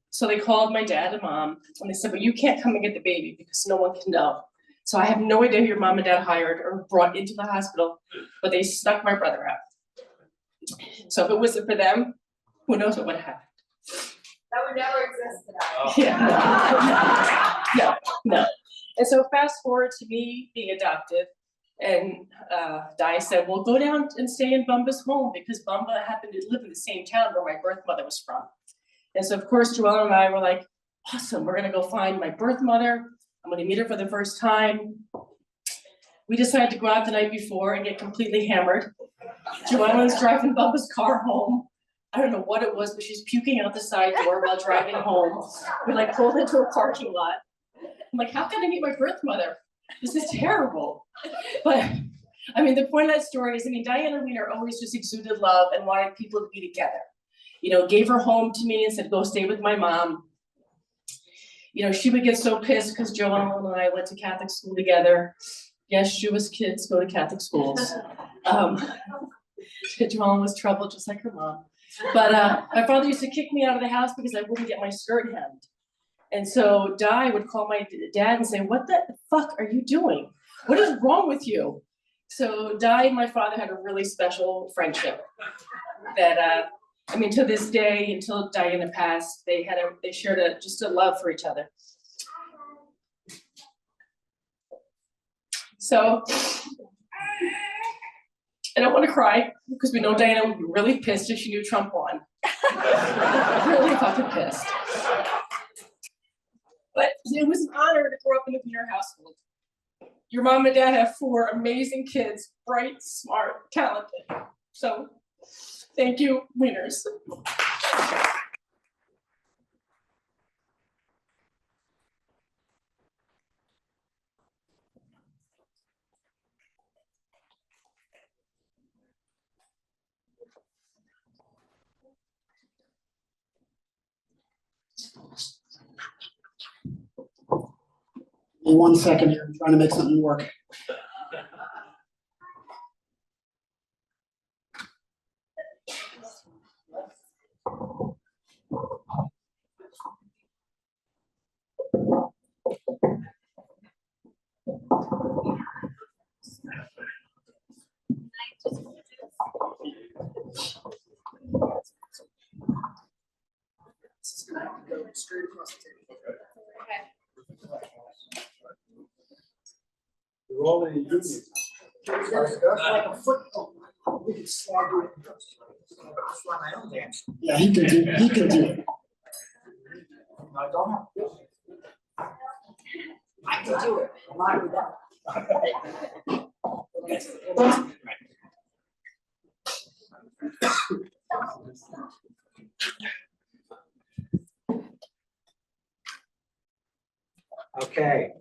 So they called my dad and mom, and they said, well, you can't come and get the baby because no one can know. So I have no idea who your mom and dad hired or brought into the hospital, but they stuck my brother out. So if it wasn't for them, who knows what would have happened. That would never exist today. Yeah. No, no. And so fast forward to me being adopted, and Di said, well, go down and stay in Bumba's home, because Bumba happened to live in the same town where my birth mother was from. And so of course, Joelle and I were like, awesome, we're gonna go find my birth mother. I'm gonna meet her for the first time. We decided to go out the night before and get completely hammered. Joellen's driving Bumba's car home. I don't know what it was, but she's puking out the side door while driving home. We like pulled into a parking lot. I'm like, how can I meet my birth mother? This is terrible. But I mean, the point of that story is, I mean, Diana Wiener always just exuded love and wanted people to be together. You know, gave her home to me and said, go stay with my mom. You know, she would get so pissed because Joelle and I went to Catholic school together. Yes, Jewish kids go to Catholic schools. Joelle was trouble just like her mom. But my father used to kick me out of the house because I wouldn't get my skirt hemmed. And so Di would call my dad and say, what the fuck are you doing? What is wrong with you? So Di and my father had a really special friendship that, I mean, to this day, until Diana passed, they shared just a love for each other. So I don't want to cry because we know Diana would be really pissed if she knew Trump won. Really fucking pissed. But it was an honor to grow up in the Wiener household. Your mom and dad have 4 amazing kids, bright, smart, talented. So thank you, Wieners. Give me 1 second here, I'm trying to make something work. This is gonna have to go straight across the table. We're all in a union. Like a football. We can slide you in. Yeah, he can do it. I don't know. I can do it. I'm not with that. Okay,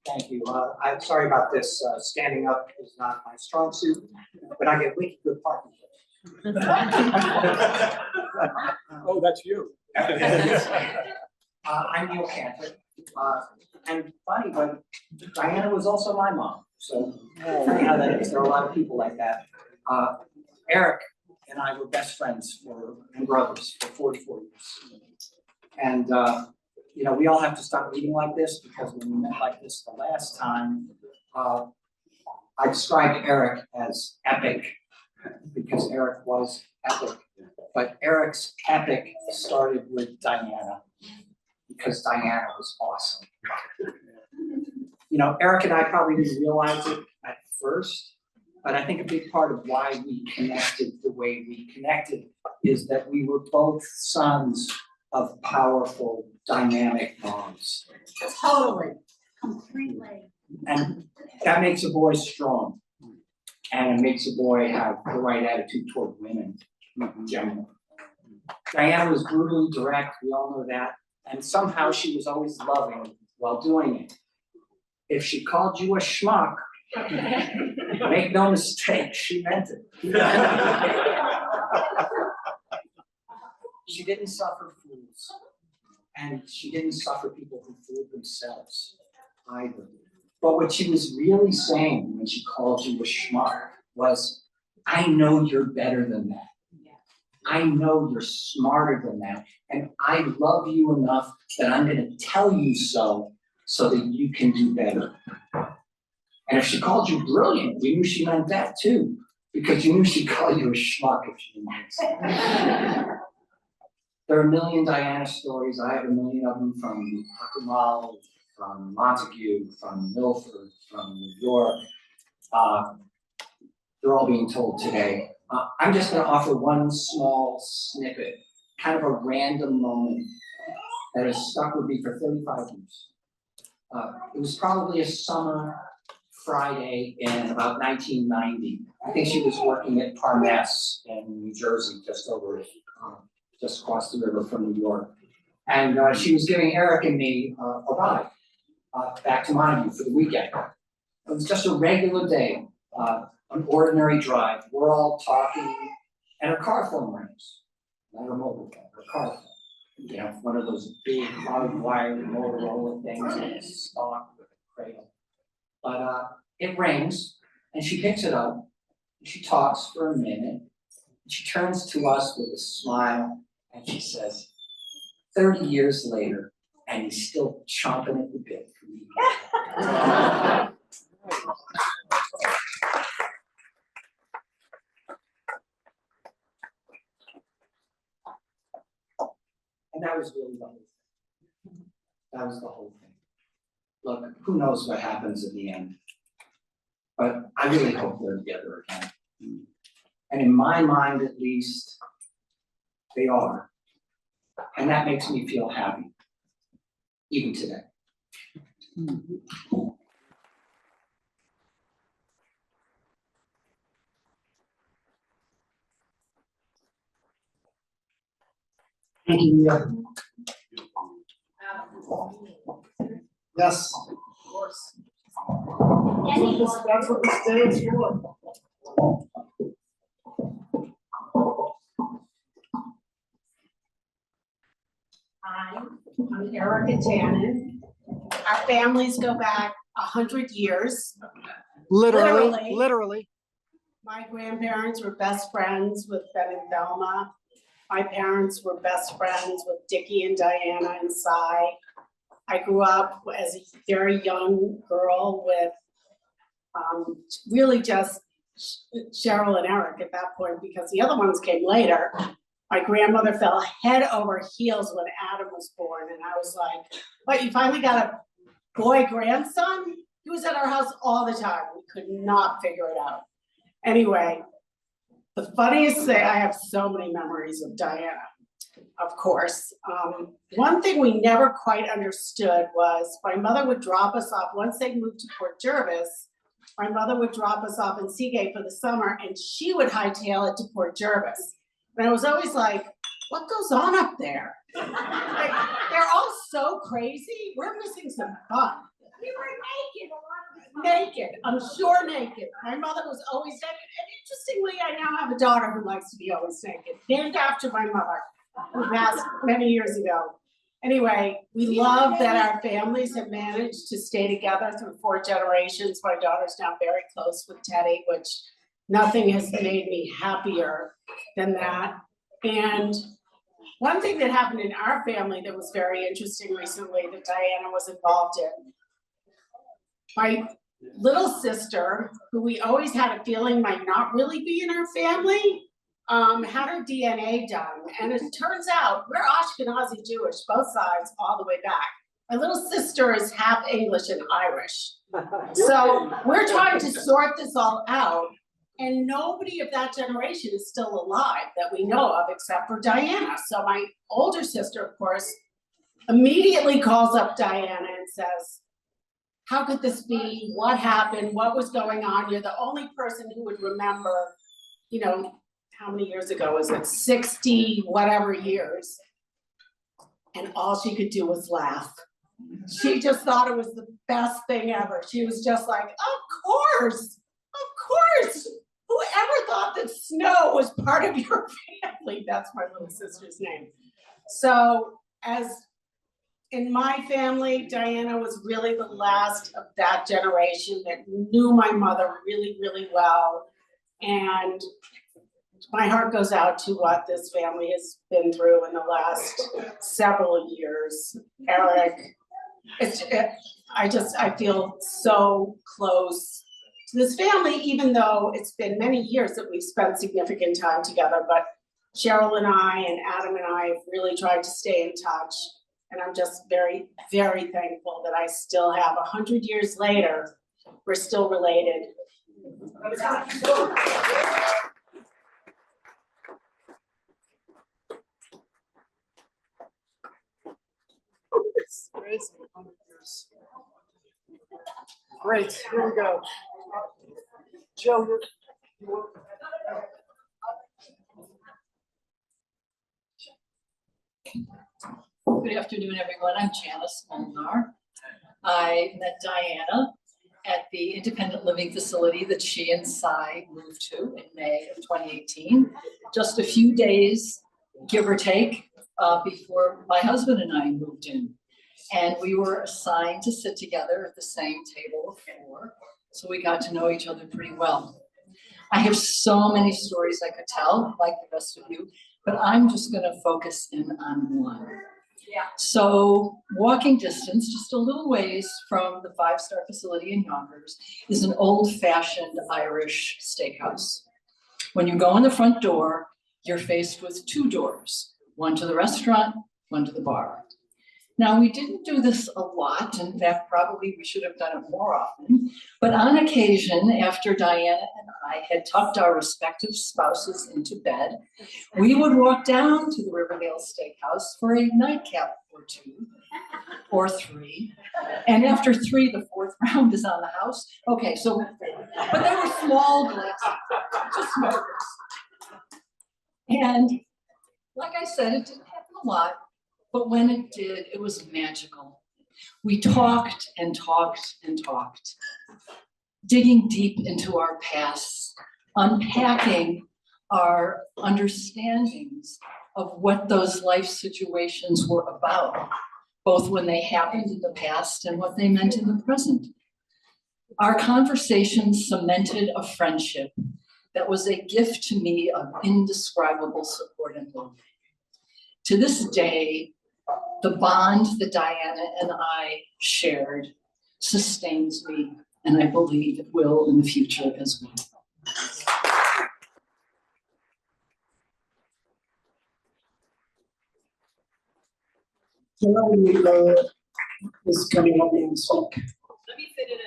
thank you. I'm sorry about this. Standing up is not my strong suit, but I get wicked good parking. Oh, that's you. I'm Neil Cantor. And funny, but Diana was also my mom. So funny how that is. There are a lot of people like that. Eric and I were best friends and brothers for 44 years. And you know, we all have to stop meeting like this because when we met like this the last time, I described Eric as epic because Eric was epic. But Eric's epic started with Diana because Diana was awesome. You know, Eric and I probably didn't realize it at first, but I think a big part of why we connected the way we connected is that we were both sons of powerful, dynamic moms. Totally, completely. And that makes a boy strong. And it makes a boy have the right attitude toward women in general. Diana was brutally direct, we all know that. And somehow she was always loving while doing it. If she called you a schmuck, make no mistake, she meant it. She didn't suffer fools. And she didn't suffer people who fooled themselves either. But what she was really saying when she called you a schmuck was, I know you're better than that. I know you're smarter than that. And I love you enough that I'm gonna tell you so that you can do better. And if she called you brilliant, you knew she meant that too, because you knew she'd call you a schmuck if she didn't. There are a million Diana stories. I have a million of them from Hockenwald, from Montague, from Milford, from New York. They're all being told today. I'm just gonna offer one small snippet, kind of a random moment that has stuck with me for 35 years. It was probably a summer Friday in about 1990. I think she was working at Parnas in New Jersey, just across the river from New York. And she was giving Eric and me a ride back to Montague for the weekend. It was just a regular day, an ordinary drive. We're all talking, and her car phone rings. Not her mobile phone, her car phone. You know, one of those big hardwired Motorola things in a stock with a cradle. But it rings, and she picks it up, and she talks for a minute, and she turns to us with a smile, and she says, 30 years later, and he's still chomping at the bit for me. And that was really the whole thing. That was the whole thing. Look, who knows what happens in the end? But I really hope they're together again. And in my mind, at least, they are. And that makes me feel happy, even today. Thank you. Yes. That's what this day is for. Hi, I'm Erica Tannen. Our families go back 100 years. Literally. My grandparents were best friends with Ben and Velma. My parents were best friends with Dickie and Diana and Cy. I grew up as a very young girl with really just Cheryl and Eric at that point, because the other ones came later. My grandmother fell head over heels when Adam was born, and I was like, what, you finally got a boy grandson? He was at our house all the time. We could not figure it out. Anyway, the funniest thing, I have so many memories of Diana, of course. One thing we never quite understood was my mother would drop us off, once they moved to Port Jervis, my mother would drop us off in Seagate for the summer, and she would hightail it to Port Jervis. And I was always like, what goes on up there? Like, they're all so crazy, we're missing some fun. We were naked, a lot of the time. Naked, I'm sure naked. My mother was always naked, and interestingly, I now have a daughter who likes to be always naked, named after my mother, who passed many years ago. Anyway, we love that our families have managed to stay together through 4 generations. My daughter's now very close with Teddy, which nothing has made me happier than that. And one thing that happened in our family that was very interesting recently that Diana was involved in. My little sister, who we always had a feeling might not really be in our family, had her DNA done. And it turns out we're Ashkenazi Jewish, both sides, all the way back. My little sister is half English and Irish. So we're trying to sort this all out. And nobody of that generation is still alive that we know of, except for Diana. So my older sister, of course, immediately calls up Diana and says, how could this be? What happened? What was going on? You're the only person who would remember, you know, how many years ago was it? 60 whatever years. And all she could do was laugh. She just thought it was the best thing ever. She was just like, of course. Whoever thought that Snow was part of your family? That's my little sister's name. So as in my family, Diana was really the last of that generation that knew my mother really, really well. And my heart goes out to what this family has been through in the last several years. Eric, I feel so close to this family, even though it's been many years that we've spent significant time together, but Cheryl and I and Adam and I have really tried to stay in touch. And I'm just very, very thankful that I still have 100 years later, we're still related. Great, here we go. Joe, Good afternoon, everyone. I'm Janice Molnar. I met Diana at the independent living facility that she and Cy moved to in May of 2018. Just a few days, give or take, before my husband and I moved in. And we were assigned to sit together at the same table of four, so we got to know each other pretty well. I have so many stories I could tell, like the rest of you, but I'm just gonna focus in on one. So walking distance, just a little ways from the 5-star facility in Yonkers, is an old-fashioned Irish steakhouse. When you go in the front door, you're faced with 2 doors, one to the restaurant, one to the bar. Now, we didn't do this a lot. In fact, probably we should have done it more often. But on occasion, after Diana and I had tucked our respective spouses into bed, we would walk down to the Riverdale Steakhouse for a nightcap or 2 or 3. And after 3, the 4th round is on the house. Okay, so, but they were small glasses, just smokers. And like I said, it didn't happen a lot. But when it did, it was magical. We talked and talked and talked, digging deep into our pasts, unpacking our understandings of what those life situations were about, both when they happened in the past and what they meant in the present. Our conversations cemented a friendship that was a gift to me of indescribable support and love. To this day, the bond that Diana and I shared sustains me, and I believe it will in the future as well. Joe is coming up and speak. Let me fit it in.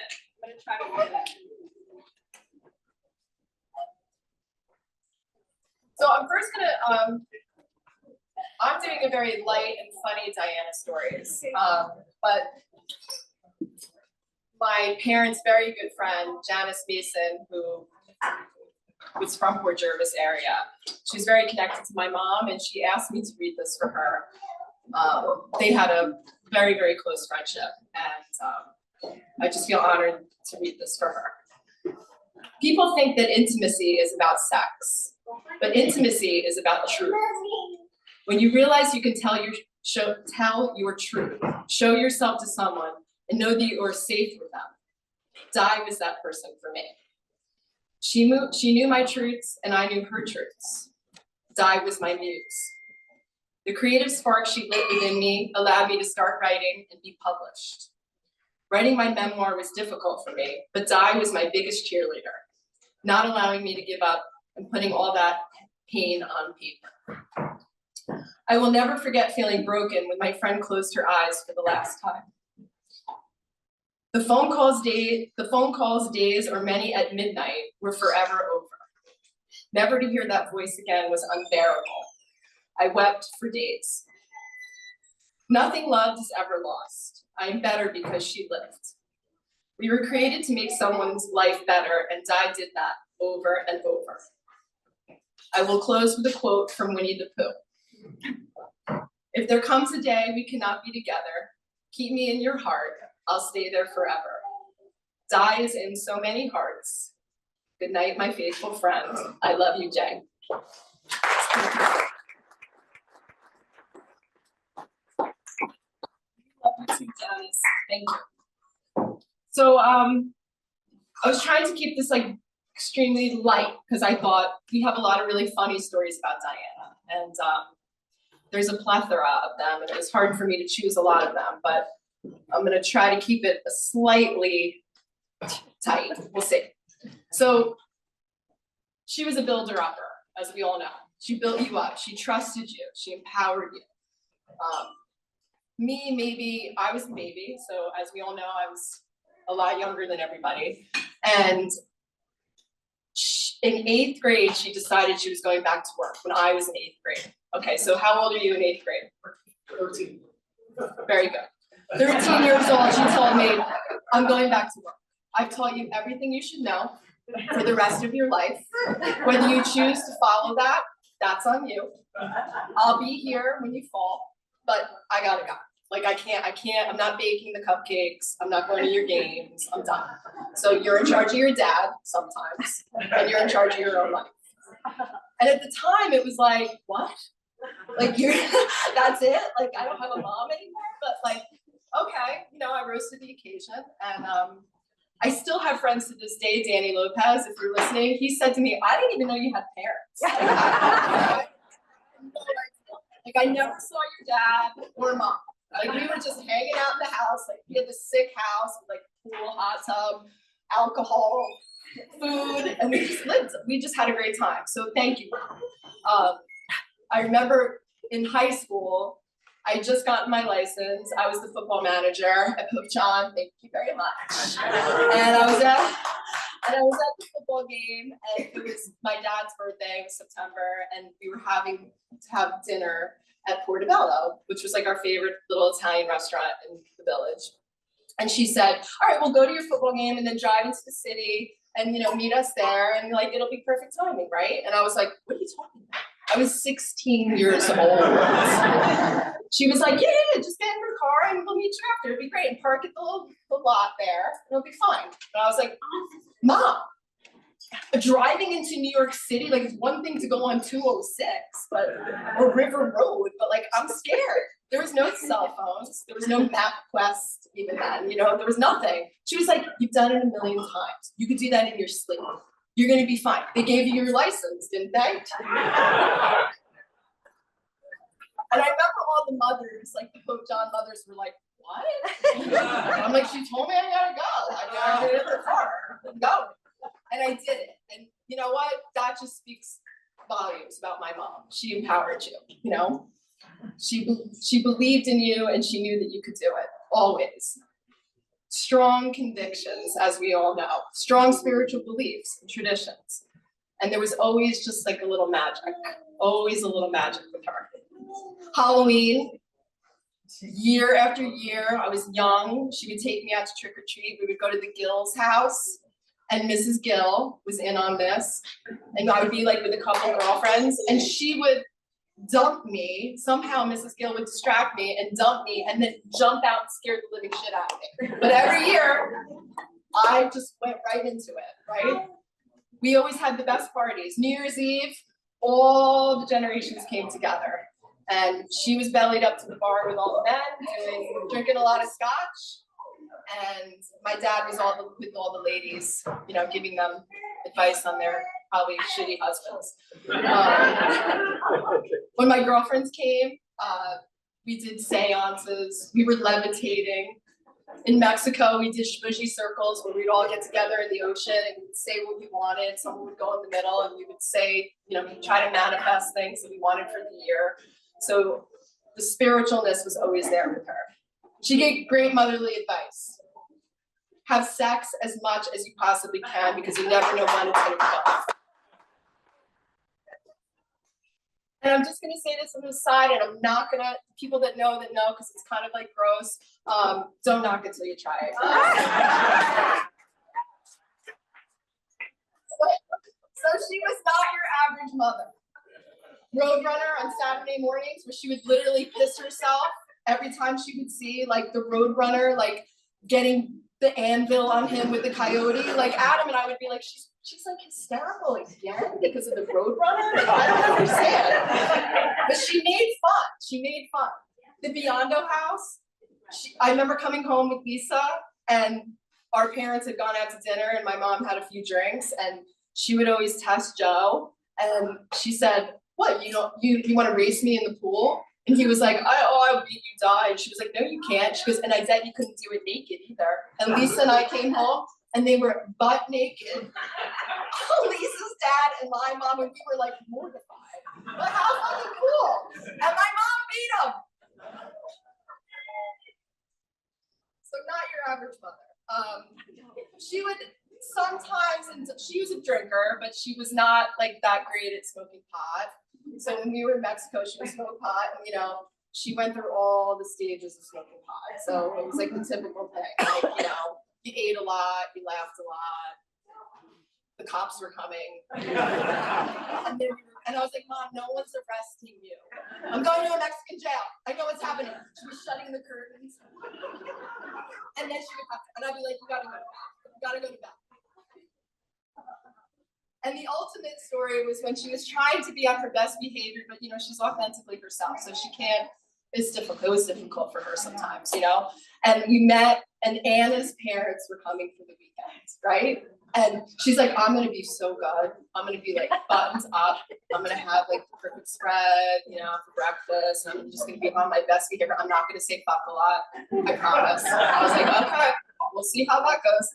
I'm gonna try to fit it in. So I'm first gonna, I'm doing a very light and funny Diana stories, but my parents' very good friend, Janice Mason, who was from Port Jervis area, she's very connected to my mom, and she asked me to read this for her. They had a very, very close friendship, and I just feel honored to read this for her. People think that intimacy is about sex, but intimacy is about truth. When you realize you can tell your truth, show yourself to someone, and know that you are safe with them. Di was that person for me. She knew my truths, and I knew her truths. Di was my muse. The creative spark she lit within me allowed me to start writing and be published. Writing my memoir was difficult for me, but Di was my biggest cheerleader, not allowing me to give up and putting all that pain on paper. I will never forget feeling broken when my friend closed her eyes for the last time. The phone calls days or many at midnight were forever over. Never to hear that voice again was unbearable. I wept for days. Nothing loved is ever lost. I am better because she lived. We were created to make someone's life better, and Di did that over and over. I will close with a quote from Winnie the Pooh. If there comes a day we cannot be together, keep me in your heart. I'll stay there forever. Di is in so many hearts. Good night, my faithful friend. I love you, Jay. Thank you. So I was trying to keep this like extremely light because I thought we have a lot of really funny stories about Diana, and there's a plethora of them, and it was hard for me to choose a lot of them, but I'm gonna try to keep it slightly tight. We'll see. So she was a builder-upper, as we all know. She built you up, she trusted you, she empowered you. Me, maybe, I was a baby, so as we all know, I was a lot younger than everybody. And in 8th grade, she decided she was going back to work when I was in 8th grade. Okay, so how old are you in 8th grade? 13. Very good. 13 years old, she told me, I'm going back to work. I've taught you everything you should know for the rest of your life. Whether you choose to follow that, that's on you. I'll be here when you fall, but I gotta go. Like I can't, I'm not baking the cupcakes, I'm not going to your games, I'm done. So you're in charge of your dad sometimes, and you're in charge of your own life. And at the time, it was like, what? Like you're, that's it? Like I don't have a mom anymore, but like, okay, you know, I rose to the occasion. And I still have friends to this day, Danny Lopez, if you're listening, he said to me, I didn't even know you had parents. Like I never saw your dad or mom. Like we were just hanging out in the house, like we had this sick house with like pool, hot tub, alcohol, food, and we just lived, we just had a great time. So thank you. I remember in high school, I just gotten my license. I was the football manager at Pope John. Thank you very much. And I was at the football game, and it was my dad's birthday. It was September, and we were having to have dinner at Portobello, which was like our favorite little Italian restaurant in the village. And she said, all right, we'll go to your football game and then drive into the city and, you know, meet us there, and like, it'll be perfect timing, right? And I was like, what are you talking about? I was 16 years old. She was like, yeah, just get in your car and we'll meet you after. It'll be great. And park at the lot there. It'll be fine. And I was like, Mom, driving into New York City, like it's one thing to go on 206, or River Road, but like I'm scared. There was no cell phones. There was no MapQuest even then, you know, there was nothing. She was like, you've done it a million times. You could do that in your sleep. You're gonna be fine. They gave you your license, didn't they? And I remember all the mothers, like the Pope John mothers were like, what? I'm like, she told me I gotta go. I gotta get in the car and go. And I did it. And you know what? That just speaks volumes about my mom. She empowered you, you know? She believed in you and she knew that you could do it, always. Strong convictions, as we all know, strong spiritual beliefs and traditions. And there was always just like a little magic, always a little magic with her. Halloween, year after year, I was young, she would take me out to trick or treat. We would go to the Gill's house, and Mrs. Gill was in on this. And I would be like with a couple girlfriends, and she would dump me. Somehow Mrs. Gill would distract me and dump me and then jump out and scare the living shit out of me. But every year, I just went right into it, right? We always had the best parties. New Year's Eve, all the generations came together. And she was bellied up to the bar with all the men, drinking a lot of scotch. And my dad was with all the ladies, you know, giving them advice on their probably shitty husbands. When my girlfriends came, we did seances, we were levitating. In Mexico, we did shmushy circles where we'd all get together in the ocean and we'd say what we wanted. Someone would go in the middle and we would say, you know, try to manifest things that we wanted for the year. So the spiritualness was always there with her. She gave great motherly advice. Have sex as much as you possibly can because you never know when it's gonna come. And I'm just gonna say this on the side, and I'm not gonna, people that know, because it's kind of like gross, don't knock it till you try it. So she was not your average mother. Roadrunner on Saturday mornings, where she would literally piss herself every time she would see like the Roadrunner, like getting the anvil on him with the coyote. Like Adam and I would be like, she's like hysterical again because of the Roadrunner. I don't understand. But she made fun. She made fun. The Biondo house. I remember coming home with Lisa, and our parents had gone out to dinner, and my mom had a few drinks, and she would always test Joe. And she said, "What? You want to race me in the pool?" And he was like, I'll beat you, die. And she was like, no, you can't. She goes, and I bet you couldn't do it naked either. And Lisa and I came home, and they were butt naked. Lisa's dad and my mom, and we were like mortified. But how fucking cool? And my mom beat him. So not your average mother. She would sometimes, and she was a drinker, but she was not like that great at smoking pot. So when we were in Mexico, she would smoke pot, and she went through all the stages of smoking pot. So it was like the typical thing, like, you ate a lot, you laughed a lot, the cops were coming. And I was like, Mom, no one's arresting you. I'm going to a Mexican jail. I know what's happening. She was shutting the curtains. And then she would have to, and I'd be like, you gotta go to bed. You gotta go to bed. And the ultimate story was when she was trying to be on her best behavior, but she's authentically herself. So she can't, it's difficult. It was difficult for her sometimes, And we met, and Anna's parents were coming for the weekend, right? And she's like, I'm gonna be so good. I'm gonna be like buttons up. I'm gonna have like the perfect spread, for breakfast. And I'm just gonna be on my best behavior. I'm not gonna say fuck a lot. I promise. I was like, okay, we'll see how that goes.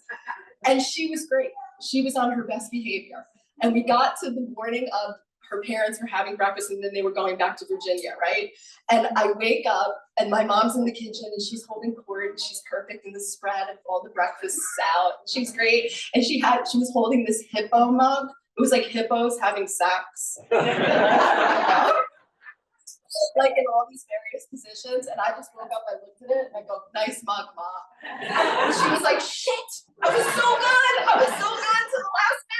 And she was great. She was on her best behavior. And we got to the morning of her parents were having breakfast, and then they were going back to Virginia, right? And I wake up, and my mom's in the kitchen, and she's holding court, and she's perfect in the spread, and all the breakfast's out. She's great, and she was holding this hippo mug. It was like hippos having sex, like in all these various positions. And I just woke up, I looked at it, and I go, "Nice mug, Mom." And she was like, "Shit, I was so good. I was so good to the last minute."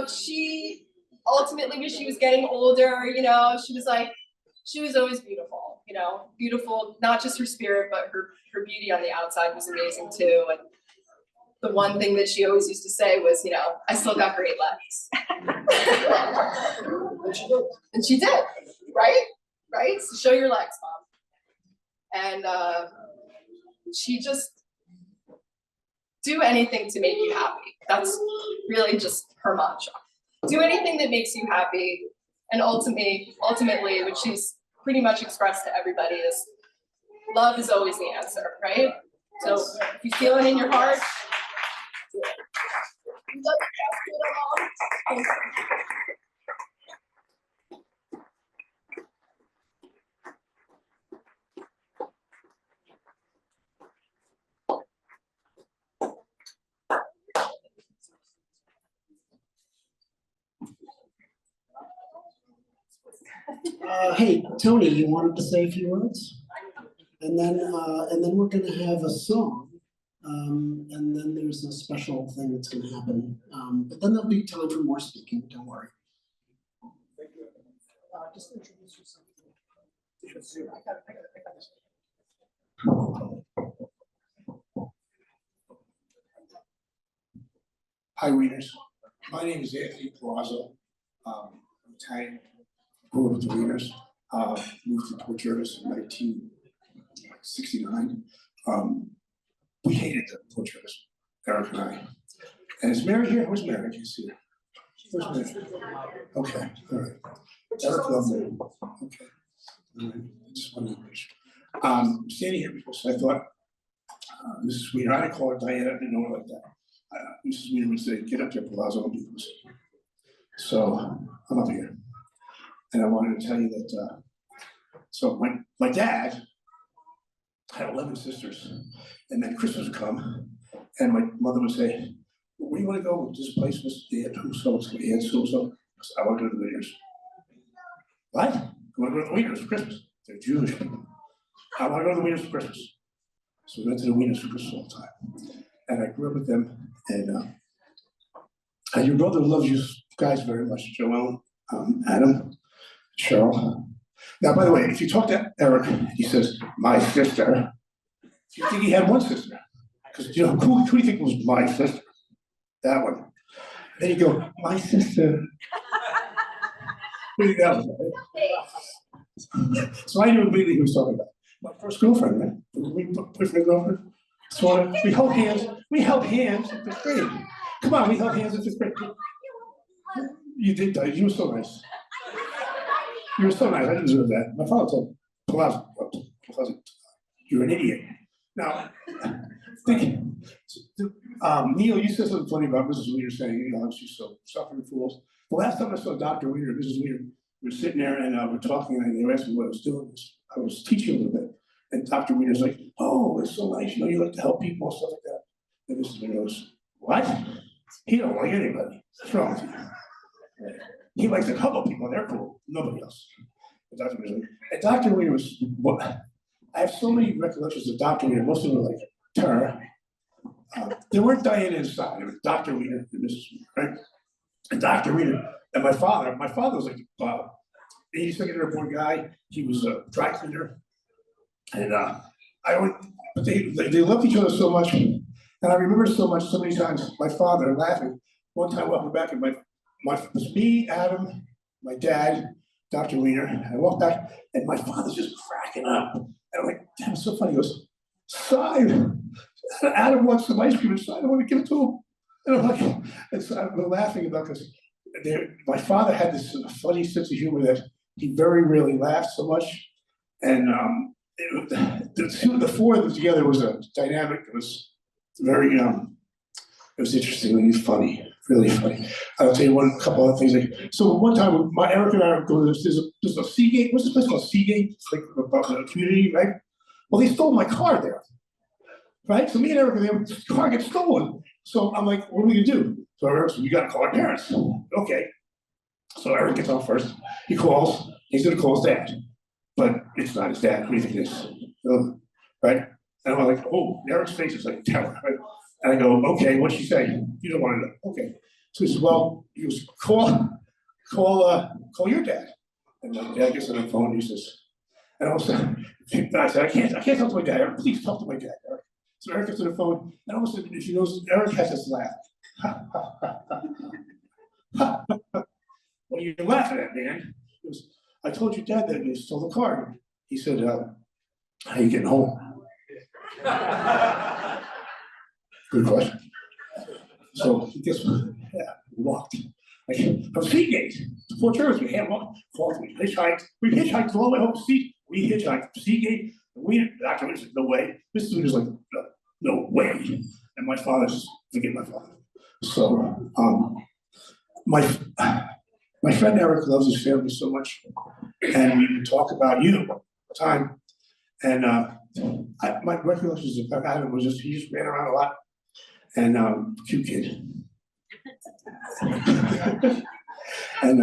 She ultimately, when she was getting older, she was always beautiful, beautiful, not just her spirit, but her beauty on the outside was amazing too. And the one thing that she always used to say was, I still got great legs. And she did, right? Right? So show your legs, Mom. And she just, do anything to make you happy. That's really just her mantra. Do anything that makes you happy. And ultimately, what she's pretty much expressed to everybody is love is always the answer, right? So if you feel it in your heart, do it. You love your Mom. Hey, Tony, you wanted to say a few words? And then we're gonna have a song. And then there's a special thing that's gonna happen. But then there'll be time for more speaking, don't worry. Just introduce yourself. Hi, Wieners. My name is Anthony Palazzo. I'm Italian. Grew up with the Wieners. Moved to Port Jervis in 1969. We hated the Port Jervis, Eric and I. And is Mary here? Where's Mary? I can't see her. Where's Mary? Okay, all right. Eric loved me. Okay. All right. Just one English. Standing here because I thought Mrs. Wiener, I call her Diana, I didn't know her like that. Mrs. Wiener would say, get up there, Palazzo, I'll be close. So I'm up here. And I wanted to tell you that, so my dad had 11 sisters, and then Christmas would come, and my mother would say, where do you want to go? This place was Aunt so. I want to go to the Wieners. What? I want to go to the Wieners for Christmas. They're Jewish people. I want to go to the Wieners for Christmas. So we went to the Wieners for Christmas all the time. And I grew up with them, and your brother loves you guys very much, Joel, Adam, Cheryl. Now, by the way, if you talk to Eric, he says, my sister. You think he had one sister? Because, who do you think was my sister? That one. Then you go, my sister. Who do you think that was, right? So I knew immediately who he was talking about. My first girlfriend, right? Boyfriend, girlfriend. So we held hands. We held hands in 5th grade. Come on, we held hands in 5th grade. You did, you were so nice. You were so nice. I didn't deserve that. My father told Palazzo, you're an idiot. Now, think Neil, you said something funny about Mrs. Wiener saying, you know, she's so suffering fools. The last time I saw Dr. Wiener, Mrs. Wiener, we were sitting there and we're talking and they were asking what I was doing. I was teaching a little bit. And Dr. Wiener's like, oh, it's so nice, you know, you like to help people and stuff like that. And Mrs. Wiener goes, what? He don't like anybody. What's wrong with you? He likes a couple people, they're cool, nobody else. And Dr. Wiener, and Dr. Wiener was, what? I have so many recollections of Dr. Wiener, most of them were like, Tara. There weren't Diana inside, it was Dr. Wiener and Mrs. Wiener, right? And Dr. Wiener, and my father was like, 82nd airborne guy, he was a dry cleaner. And but they loved each other so much. And I remember so many times, my father laughing. One time walking back and it was me, Adam, my dad, Dr. Wiener, and I walked back and my father's just cracking up. And I'm like, damn, it's so funny. He goes, Simon, Adam wants some ice cream inside, I want to give it to him. And I'm like, and so we're laughing about this. My father had this funny sense of humor that he very rarely laughed so much. And the four of them together was a dynamic. It was very, it was interesting, really funny, really funny. I'll tell you a couple other things. So one time, Eric and I go, there's a Seagate, what's this place called Seagate? It's like a community, right? Well, they stole my car there, right? So me and Eric are there, the car gets stolen. So I'm like, what are we gonna do? So Eric said, we gotta call our parents. Okay. So Eric gets on first, he calls, he's gonna call his dad. But it's not his dad, what do you think it is? Right? And I'm like, oh, Eric's face is like terror, right? And I go, okay, what'd she say? You don't want to know. Okay. So he says, well, he goes, call your dad. And my dad gets on the phone, he says, and all of a sudden, I said, I can't talk to my dad. Eric, please talk to my dad, Eric. So Eric gets on the phone, and all of a sudden, she knows Eric has this laugh. Well, you're laughing at me, man. He goes, I told your dad that you stole the car. He said, how you getting home? Good question. So he gets, walked. From Seagate to Fort Jervis, we hitchhiked. We hitchhiked all the way home to Seagate. We hitchhiked to Seagate. Dr. Wiener said, no way. Mrs. Wiener's like, no way. And my father says, forget my father. So, my friend Eric loves his family so much, and we would talk about you all the time. And my recollections of Adam was he just ran around a lot, and cute kid. And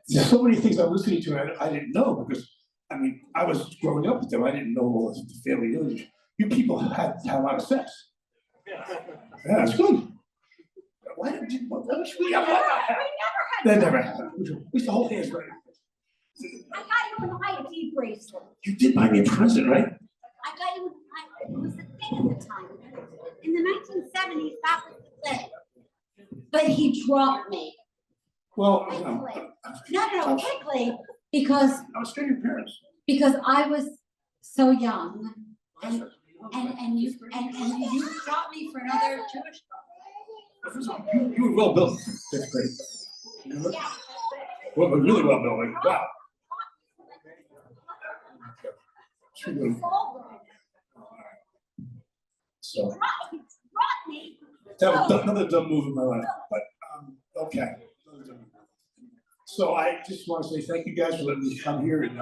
there's so many things I'm listening to and I didn't know because I mean I was growing up with them. I didn't know all the family lineage. You people had a lot of sex. Yeah, it's good. Why did we never had? That never happened. We used to hold hands right. I got you an ID bracelet. You did buy me a present, right? I got you, it was the thing at the time. In the 1970s, that was the thing. But he dropped me. Well, No, quickly, because I was straight your parents. Because I was so young, and you dropped me for another Jewish couple. You were well built. That's great. You know? Yeah. Well, really well built. Like, wow. So that was another dumb move in my life, but okay. So I just want to say thank you guys for letting me come here and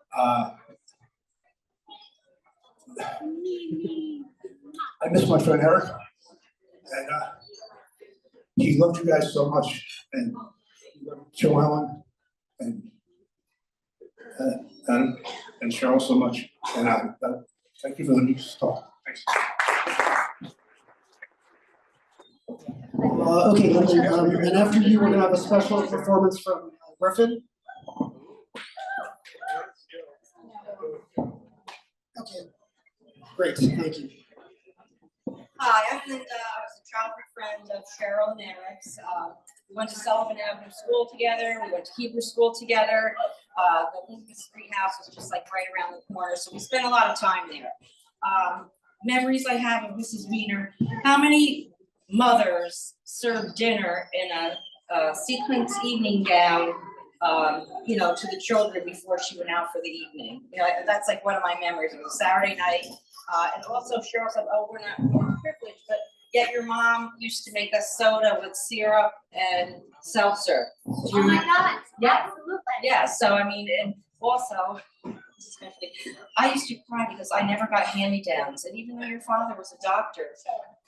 I miss my friend Eric, and he loved you guys so much, and he loved Joellen and Adam and Cheryl so much, and thank you for letting me talk. Thanks. Okay, and after you, we're gonna have a special performance from Griffin. Okay, great, thank you. Hi, I'm Linda. I was a childhood friend of Cheryl and Eric's. We went to Sullivan Avenue School together. We went to Hebrew School together. The Elizabeth Street house was just like right around the corner, so we spent a lot of time there. Memories I have of Mrs. Wiener. How many mothers served dinner in a sequins evening gown, to the children before she went out for the evening? You know, that's like one of my memories. It was Saturday night. And also Cheryl said, oh, we're not privileged, but yet your mom used to make us soda with syrup and seltzer. Do you Oh my remember? God, Yeah. absolutely. Yeah, so I mean, and also, I used to cry because I never got hand-me-downs, and even though your father was a doctor,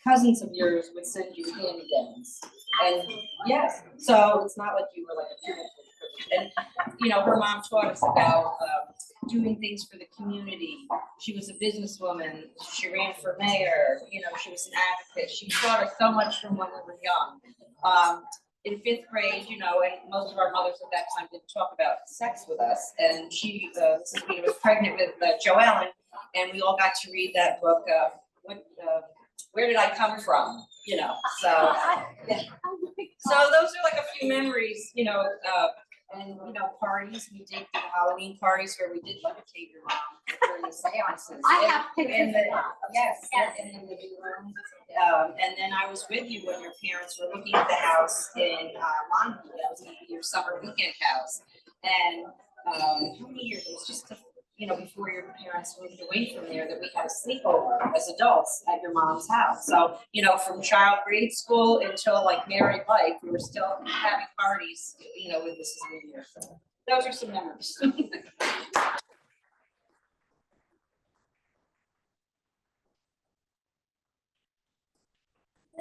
cousins of yours would send you hand-me-downs. And yes, so it's not like you were like a privilege. And, you know, her mom taught us about doing things for the community. She was a businesswoman, she ran for mayor, you know, she was an advocate. She taught us so much from when we were young. In 5th grade, you know, and most of our mothers at that time didn't talk about sex with us. And she, Mrs. Wiener was pregnant with Joe Allen, and we all got to read that book, Where Did I Come From? You know, so, yeah. So those are like a few memories, you know, and, you know, parties, we did the Halloween parties where we did levitate your mom during the seances. I have pictures In the, of that. yes, in the living room. And then I was with you when your parents were looking at the house in Monmouth, that was your summer weekend house. And how many years, it was just, you know, before your parents moved away from there, that we had a sleepover as adults at your mom's house. So, you know, from child grade school until like married life, we were still having parties, you know, with Mrs. Wiener. So those are some memories.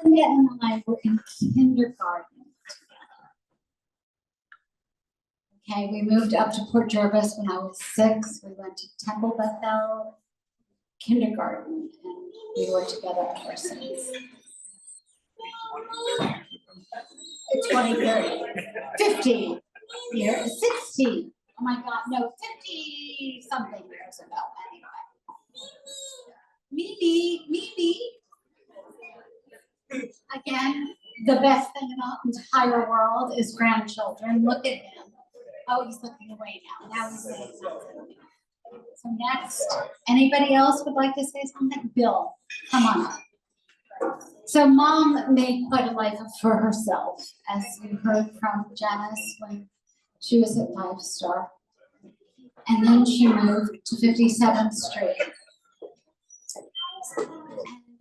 Linda and I were in kindergarten together. Okay, we moved up to Port Jervis when I was 6. We went to Temple Bethel kindergarten, and we were together ever since. 20, 30, 50 years, 60. Oh my God, no, 50 something years ago, anyway. Mimi. Again, the best thing in the entire world is grandchildren. Look at him. Oh, he's looking away now. Now he's saying something. So next, anybody else would like to say something? Bill, come on up. So Mom made quite a life for herself, as you heard from Janice when she was at 5-star. And then she moved to 57th Street.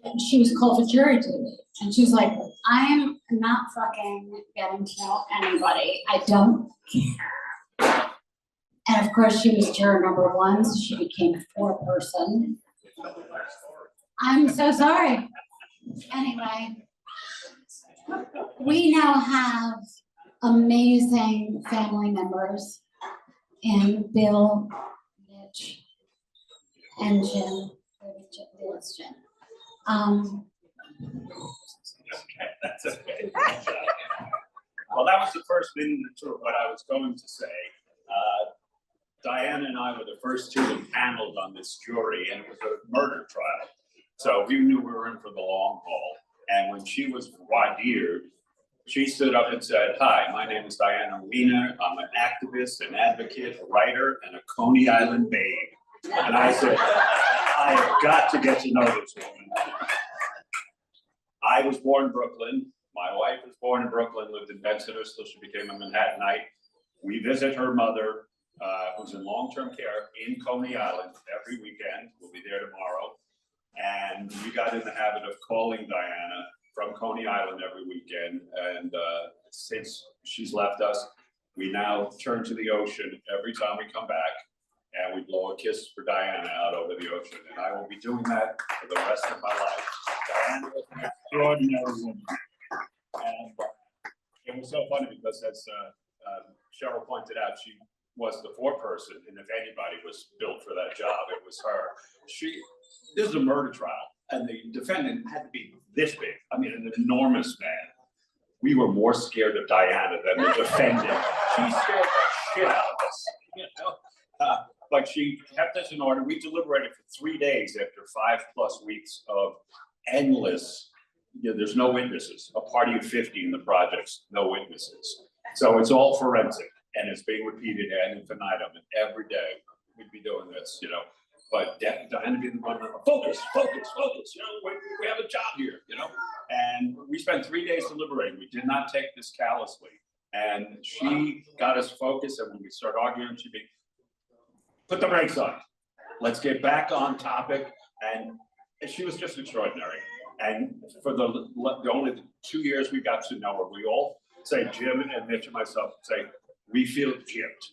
And she was called for jury duty. And she was like, I'm not fucking getting to know anybody. I don't care. And of course, she was juror number 1, so she became a 4-person. I'm so sorry. Anyway, we now have amazing family members in Bill, Mitch, and Jim. There's Jim. That's okay. Well, that was the first thing to what I was going to say. Diana and I were the first 2 impaneled on this jury, and it was a murder trial. So we knew we were in for the long haul. And when she was voir dired, she stood up and said, "Hi, my name is Diana Wiener. I'm an activist, an advocate, a writer, and a Coney Island babe." And I said, I have got to get to know this woman. I was born in Brooklyn. My wife was born in Brooklyn, lived in Bensonhurst till she became a Manhattanite. We visit her mother, who's in long-term care in Coney Island every weekend. We'll be there tomorrow. And we got in the habit of calling Diana from Coney Island every weekend. And since she's left us, we now turn to the ocean every time we come back. And we blow a kiss for Diana out over the ocean. And I will be doing that for the rest of my life. Diana was an extraordinary woman. And it was so funny because as Cheryl pointed out, she was the 4-person, and if anybody was built for that job, it was her. This is a murder trial, and the defendant had to be this big. I mean, an enormous man. We were more scared of Diana than the defendant. She scared the shit out of us, you know. But she kept us in order. We deliberated for 3 days after 5+ weeks of endless. There's no witnesses. A party of 50 in the projects, no witnesses. So it's all forensic, and it's being repeated ad infinitum. And every day we'd be doing this, you know. But Diana didn't run around, focus. You know, we have a job here, you know. And we spent 3 days deliberating. We did not take this callously. And she got us focused. And when we start arguing, she'd be, put the brakes on. Let's get back on topic. And And she was just extraordinary. And for the only 2 years we got to know her, we all say, Jim and Mitch and myself say, we feel gypped.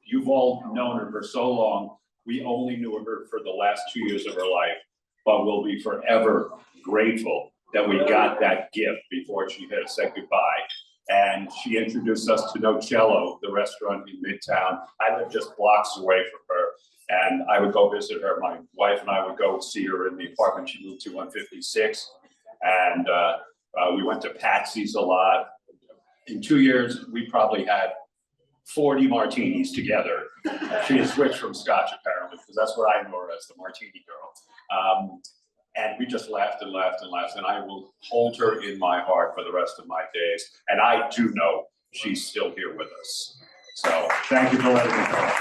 You've all known her for so long. We only knew her for the last 2 years of her life, but we'll be forever grateful that we got that gift before she had said goodbye. And she introduced us to Nocello, the restaurant in Midtown. I lived just blocks away from her, and I would go visit her. My wife and I would go see her in the apartment she moved to 156. And we went to Patsy's a lot. In 2 years, we probably had 40 martinis together. She had switched from Scotch apparently, because that's what I know her as, the martini girl. And we just laughed and laughed and laughed, and I will hold her in my heart for the rest of my days. And I do know she's still here with us. So thank you for letting me know.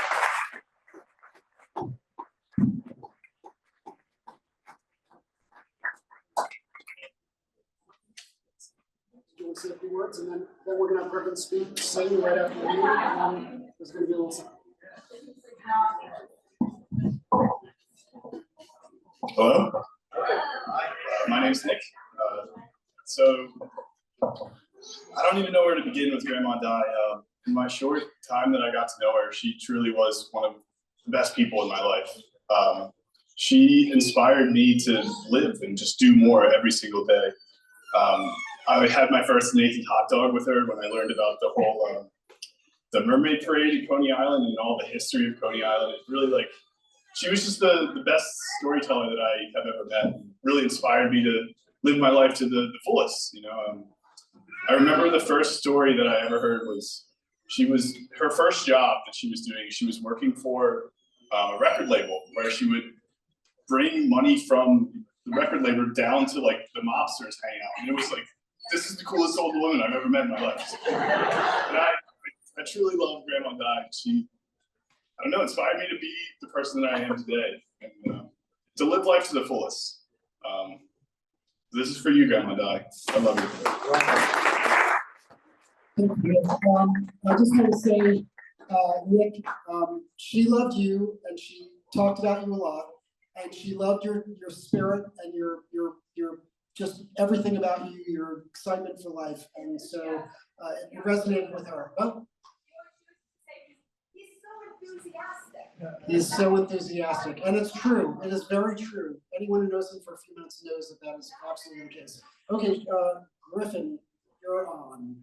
Do you want to say a few words, and then we're gonna have Griffin speak, sing right after the meeting, and then there's gonna be a little something. Hello, my name's Nick. So I don't even know where to begin with Grandma Di. In my short time that I got to know her, she truly was one of the best people in my life. She inspired me to live and just do more every single day. I had my first Nathan hot dog with her when I learned about the whole the mermaid parade in Coney Island and all the history of Coney Island. It really she was just the best storyteller that I have ever met. Really inspired me to live my life to the fullest. You know, I remember the first story that I ever heard was her first job that she was doing. She was working for a record label where she would bring money from the record label down to like the mobsters hanging out. And it was like, this is the coolest old woman I've ever met in my life. And I truly love Grandma Di. She, I don't know, inspired me to be the person that I am today and to live life to the fullest. This is for you, Grandma Di. I love you. Thank you. I just want to say, Nick, she loved you, and she talked about you a lot, and she loved your spirit and your just everything about you, your excitement for life, and so it resonated with her. Well, he's so enthusiastic, and it's true. It is very true. Anyone who knows him for a few minutes knows that that is absolutely the case. Okay, Griffin, you're on.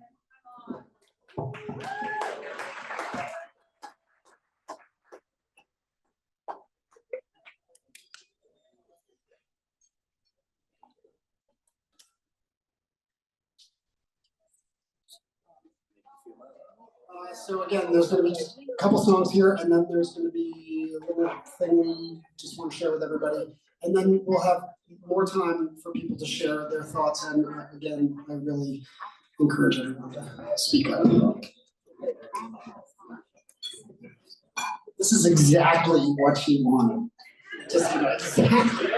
So again, there's going to be just a couple songs here, and then there's going to be a little thing we just want to share with everybody, and then we'll have more time for people to share their thoughts. And again, I really encourage everyone to speak up. This is exactly what she wanted. Just exactly.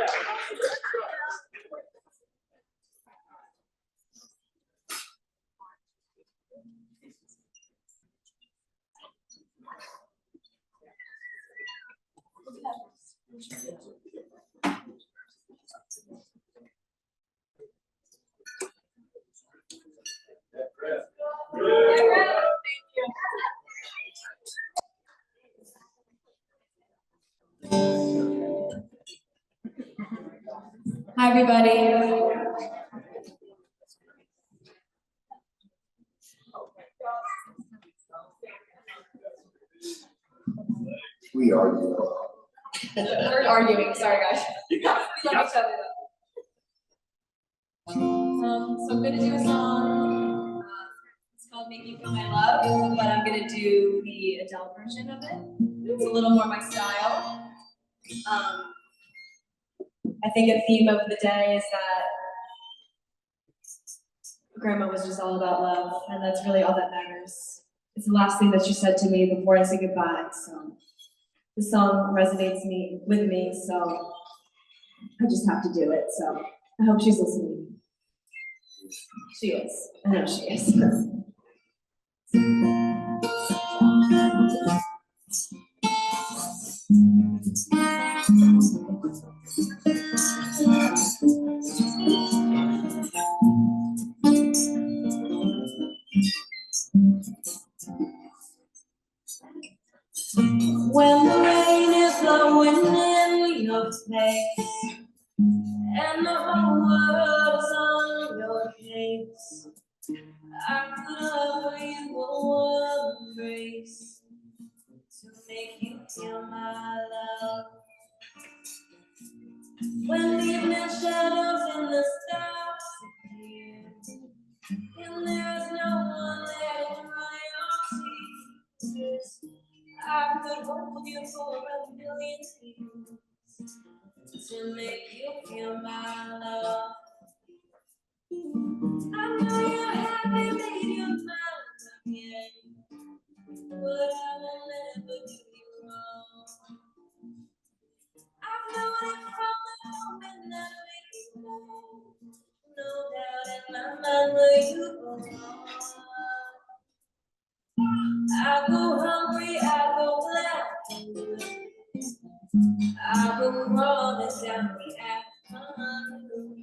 Hi, everybody. We argue. We're arguing, sorry guys. We love each other though. So I'm gonna do a song. It's called Make You Feel My Love, but I'm gonna do the Adele version of it. It's a little more my style. I think a theme of the day is that Grandma was just all about love, and that's really all that matters. It's the last thing that she said to me before I said goodbye, so the song resonates with me, so I just have to do it, so I hope she's listening. She is, I know she is. growing in your face, and the whole world's on your case. I could offer you a warm embrace to make you feel my love. When the evening shadows in the stars appear, and there's no one there to dry your tears, I could hold you for a million years to make you feel my love. I know you're happy, made your mind again, but I will never do you wrong. I've known it from the moment that we met. No doubt in my mind where you belong. I go hungry, I go black and blue. I go crawling down the avenue.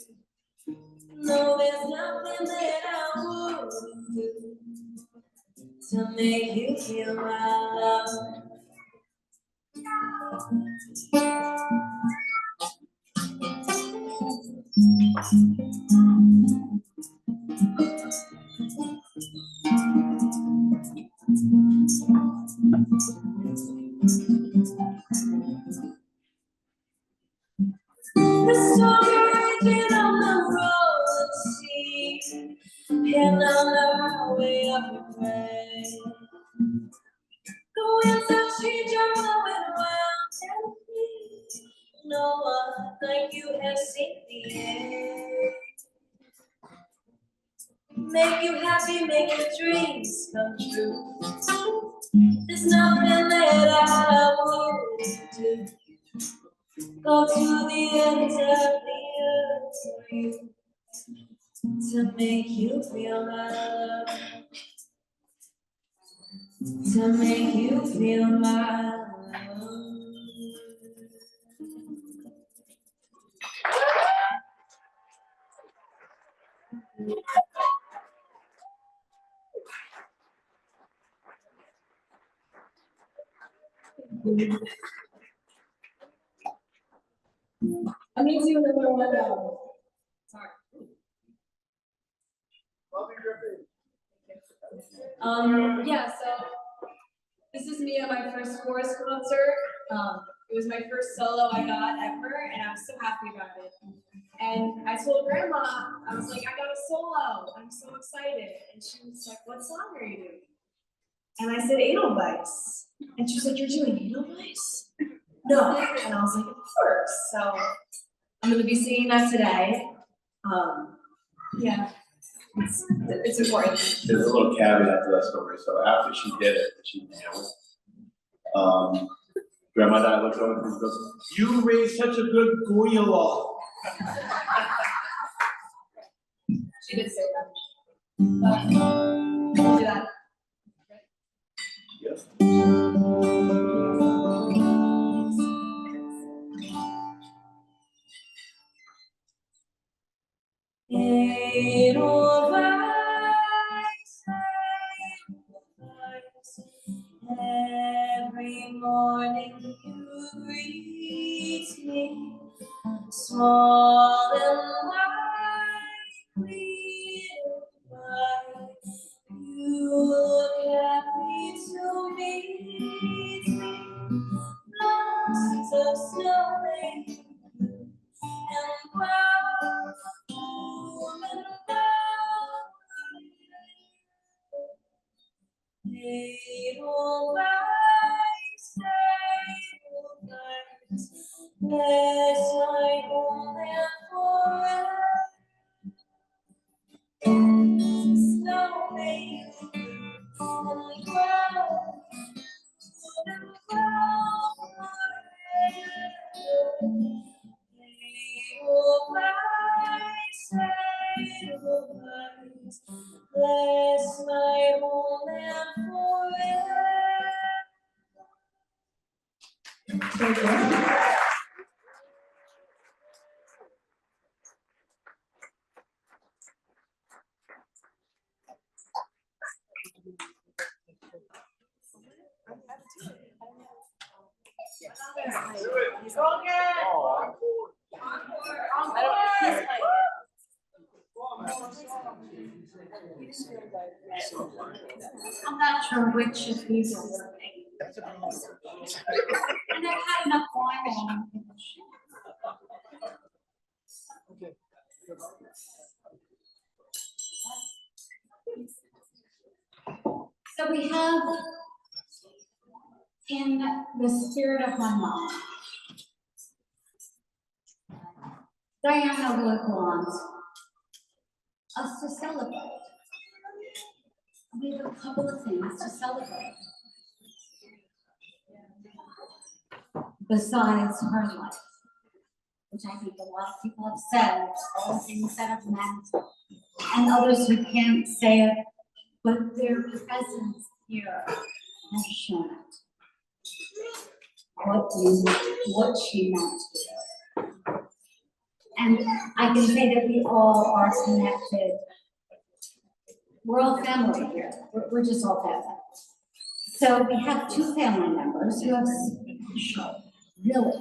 No, there's nothing that I wouldn't do to make you feel my love. The storm raging on the rolling sea, and on the highway of regret. The winds of change are blowing around me. No one like you has seen the air. Make you happy, make your dreams come true. There's nothing that I won't do. Go to the ends of the earth for you, to make you feel my love, to make you feel my love. I'm gonna do another one now. Sorry. Yeah, so this is me at my first chorus concert. It was my first solo I got ever, and I was so happy about it. And I told Grandma, I was like, I got a solo. I'm so excited. And she was like, what song are you doing? And I said, Edelweiss. And she was like, you're doing Edelweiss? No. And I was like, of course. So I'm gonna be singing that today. Yeah, it's important. There's a little caveat to that story. So after she did it, she nailed it. Grandma Di looks over and goes, "You raised such a good Goyala." She did say that. We'll do that. Yes. Every morning you greet me, small and white, you look happy to meet me, lots of snowing and clouds, warm and bless my home and forever. Snowing and clouds, bless my home and forever. I'm not sure which of these are working. And I've had enough wine and I'm finished. So we have, in the spirit of my mom, Diana would want us to celebrate. We have a couple of things to celebrate. Besides her life, which I think a lot of people have said, all the things that have meant, and others who can't say it, but their presence here has shown it. What she meant to you. And I can say that we all are connected. We're all family here. We're just all family. So we have two family members who have special, really,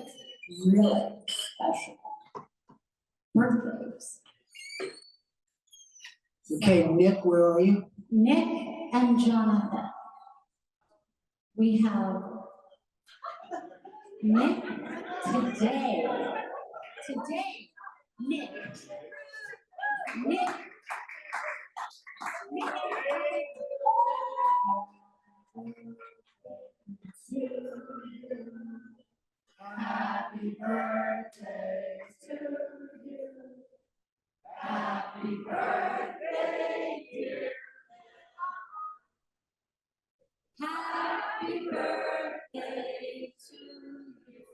really special birthdays. Okay, Nick, where are you? Nick and Jonathan. We have Nick today. Nick. Happy birthday to you. Happy birthday, dear. Happy birthday to you.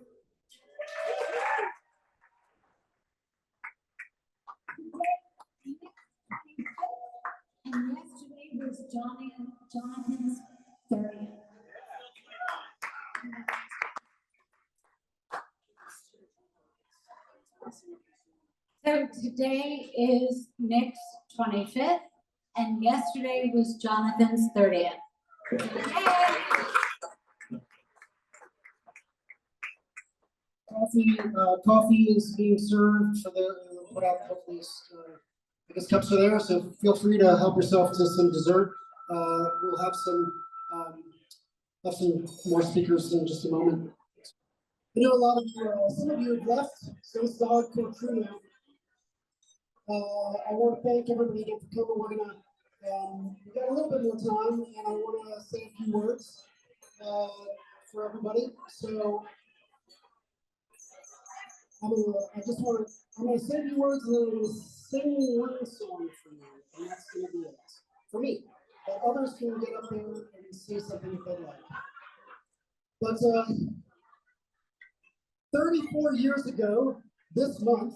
And yesterday was Jonathan's 30th. So today is Nick's 25th, and yesterday was Jonathan's 30th. Coffee is being served for the, put out hopefully, I guess cups are there, so feel free to help yourself to some dessert. We'll have some more speakers in just a moment. I know a lot of some of you have left, so this is the hardcore crew now. I want to thank everybody again for coming. We're gonna, we got a little bit more time, and I want to say a few words for everybody. So I'm gonna say a few words, and then I'm gonna sing one song for you, and that's gonna be it for me. But others can get up there and say something if they'd like. But 34 years ago this month,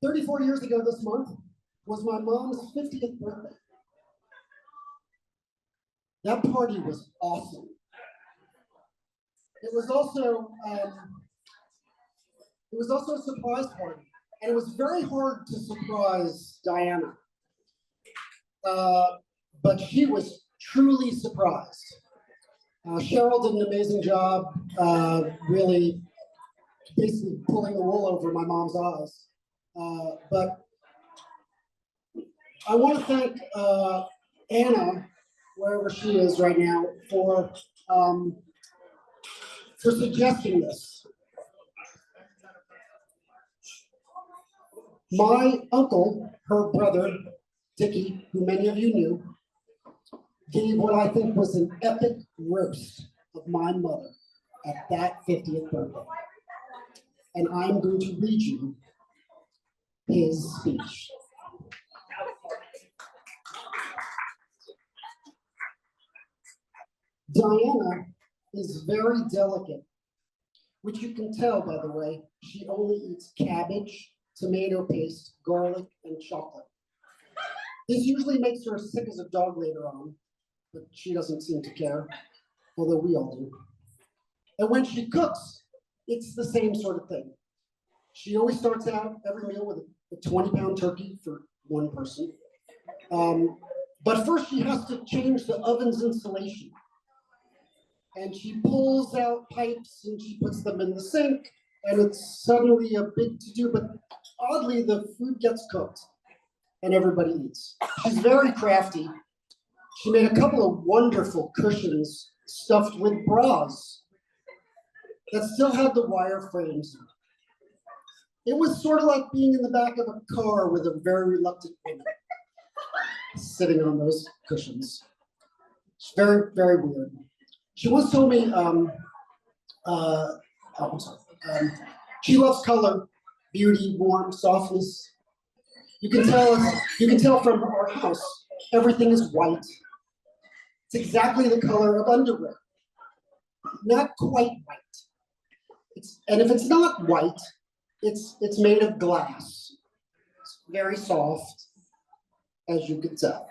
34 years ago this month was my mom's 50th birthday. That party was awesome. It was also a surprise party, and it was very hard to surprise Diana. But she was truly surprised. Cheryl did an amazing job, really basically pulling the wool over my mom's eyes. But I want to thank Anna, wherever she is right now, for suggesting this. My uncle, her brother, Dickie, who many of you knew, gave what I think was an epic roast of my mother at that 50th birthday. And I'm going to read you his speech. Diana is very delicate, which you can tell, by the way. She only eats cabbage, tomato paste, garlic, and chocolate. This usually makes her sick as a dog later on, but she doesn't seem to care, although we all do. And when she cooks, it's the same sort of thing. She always starts out every meal with a 20-pound turkey for one person. But first she has to change the oven's insulation. and she pulls out pipes and she puts them in the sink, and it's suddenly a big to-do, but oddly, the food gets cooked and everybody eats. She's very crafty. She made a couple of wonderful cushions stuffed with bras that still had the wire frames. It was sort of like being in the back of a car with a very reluctant woman sitting on those cushions. It's very, very weird. She once told me, she loves color, beauty, warmth, softness. You can tell from our house, everything is white. It's exactly the color of underwear. Not quite white. And if it's not white, it's made of glass. It's very soft, as you can tell.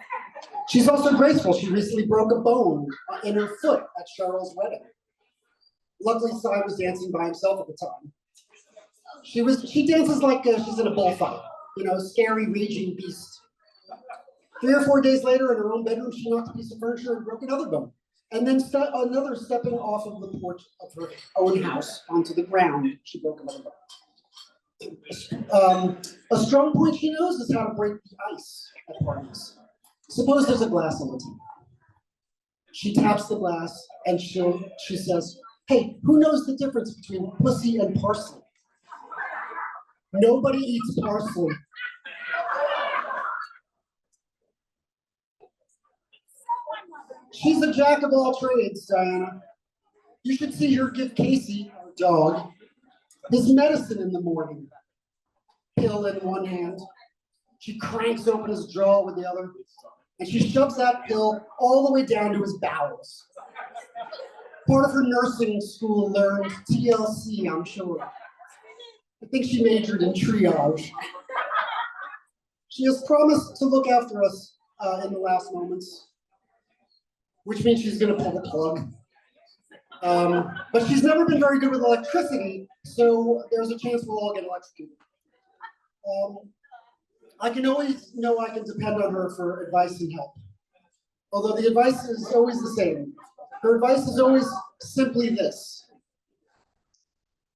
She's also graceful. She recently broke a bone in her foot at Cheryl's wedding. Luckily, Cy was dancing by himself at the time. She dances like she's in a bullfight, scary, raging beast. 3 or 4 days later, in her own bedroom, she knocked a piece of furniture and broke another bone. And then another stepping off of the porch of her own house onto the ground, she broke another bone. A strong point she knows is how to break the ice at parties. Suppose there's a glass on the table. She taps the glass and she says, "Hey, who knows the difference between pussy and parsley?" Nobody eats parsley. She's a jack of all trades, Diana. You should see her give Casey, our dog, his medicine in the morning. Pill in one hand. She cranks open his jaw with the other, and she shoves that pill all the way down to his bowels. Part of her nursing school learned TLC, I'm sure. I think she majored in triage. She has promised to look after us in the last moments, which means she's going to pull the plug. But she's never been very good with electricity, so there's a chance we'll all get electrocuted. I can always know I can depend on her for advice and help. Although the advice is always the same. Her advice is always simply this: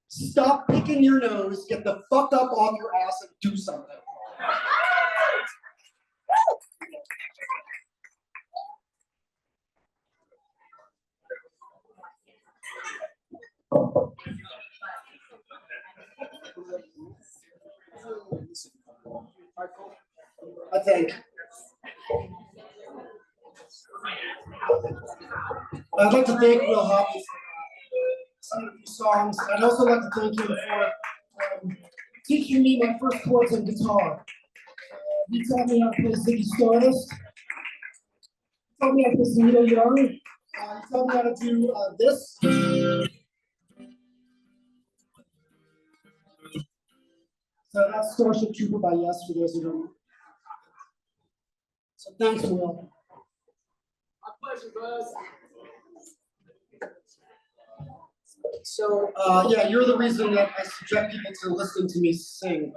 stop picking your nose, get the fuck up off your ass and do something. I think. I'd like to thank Will Hoppy for singing a few songs. I'd also like to thank him for teaching me my first chords on guitar. He taught me how to play Ziggy Stardust. He taught me how to play some Neil Young. He taught me how to do this. So that's Starship Trooper by Yes, for those who don't know. So thanks, Will. My pleasure, bud. So, yeah, you're the reason that I subject people to listening to me sing.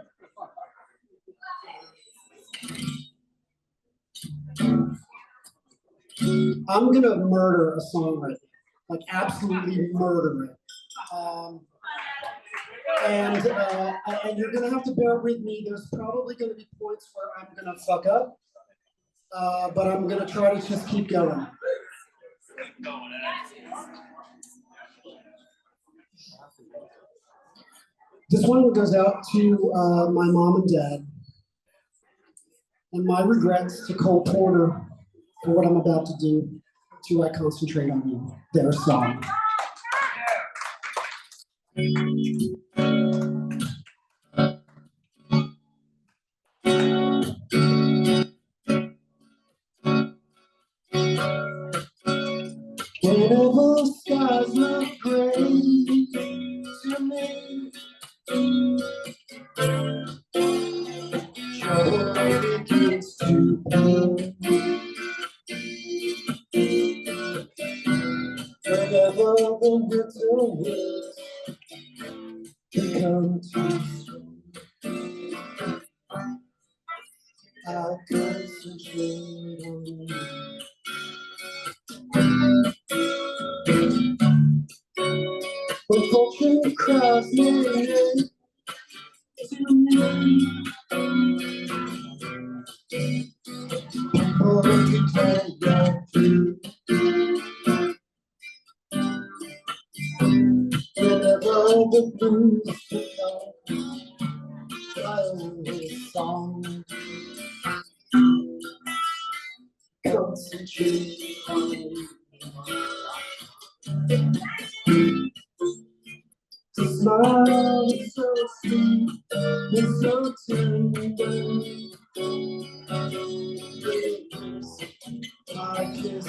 I'm gonna murder a songwriter, like absolutely murder it. And you're gonna have to bear with me. There's probably gonna be points where I'm gonna fuck up, but I'm gonna try to just keep going. This one goes out to my mom and dad, and my regrets to Cole Porter for what I'm about to do to I Concentrate on You, their song. Whenever the skies look gray to me, trouble begins to pain. Whenever the winter winds become too strong, I concentrate on you. You can't go through. Whenever the blues come, a song. Concentrate on the smile is so sweet and so tender. My kiss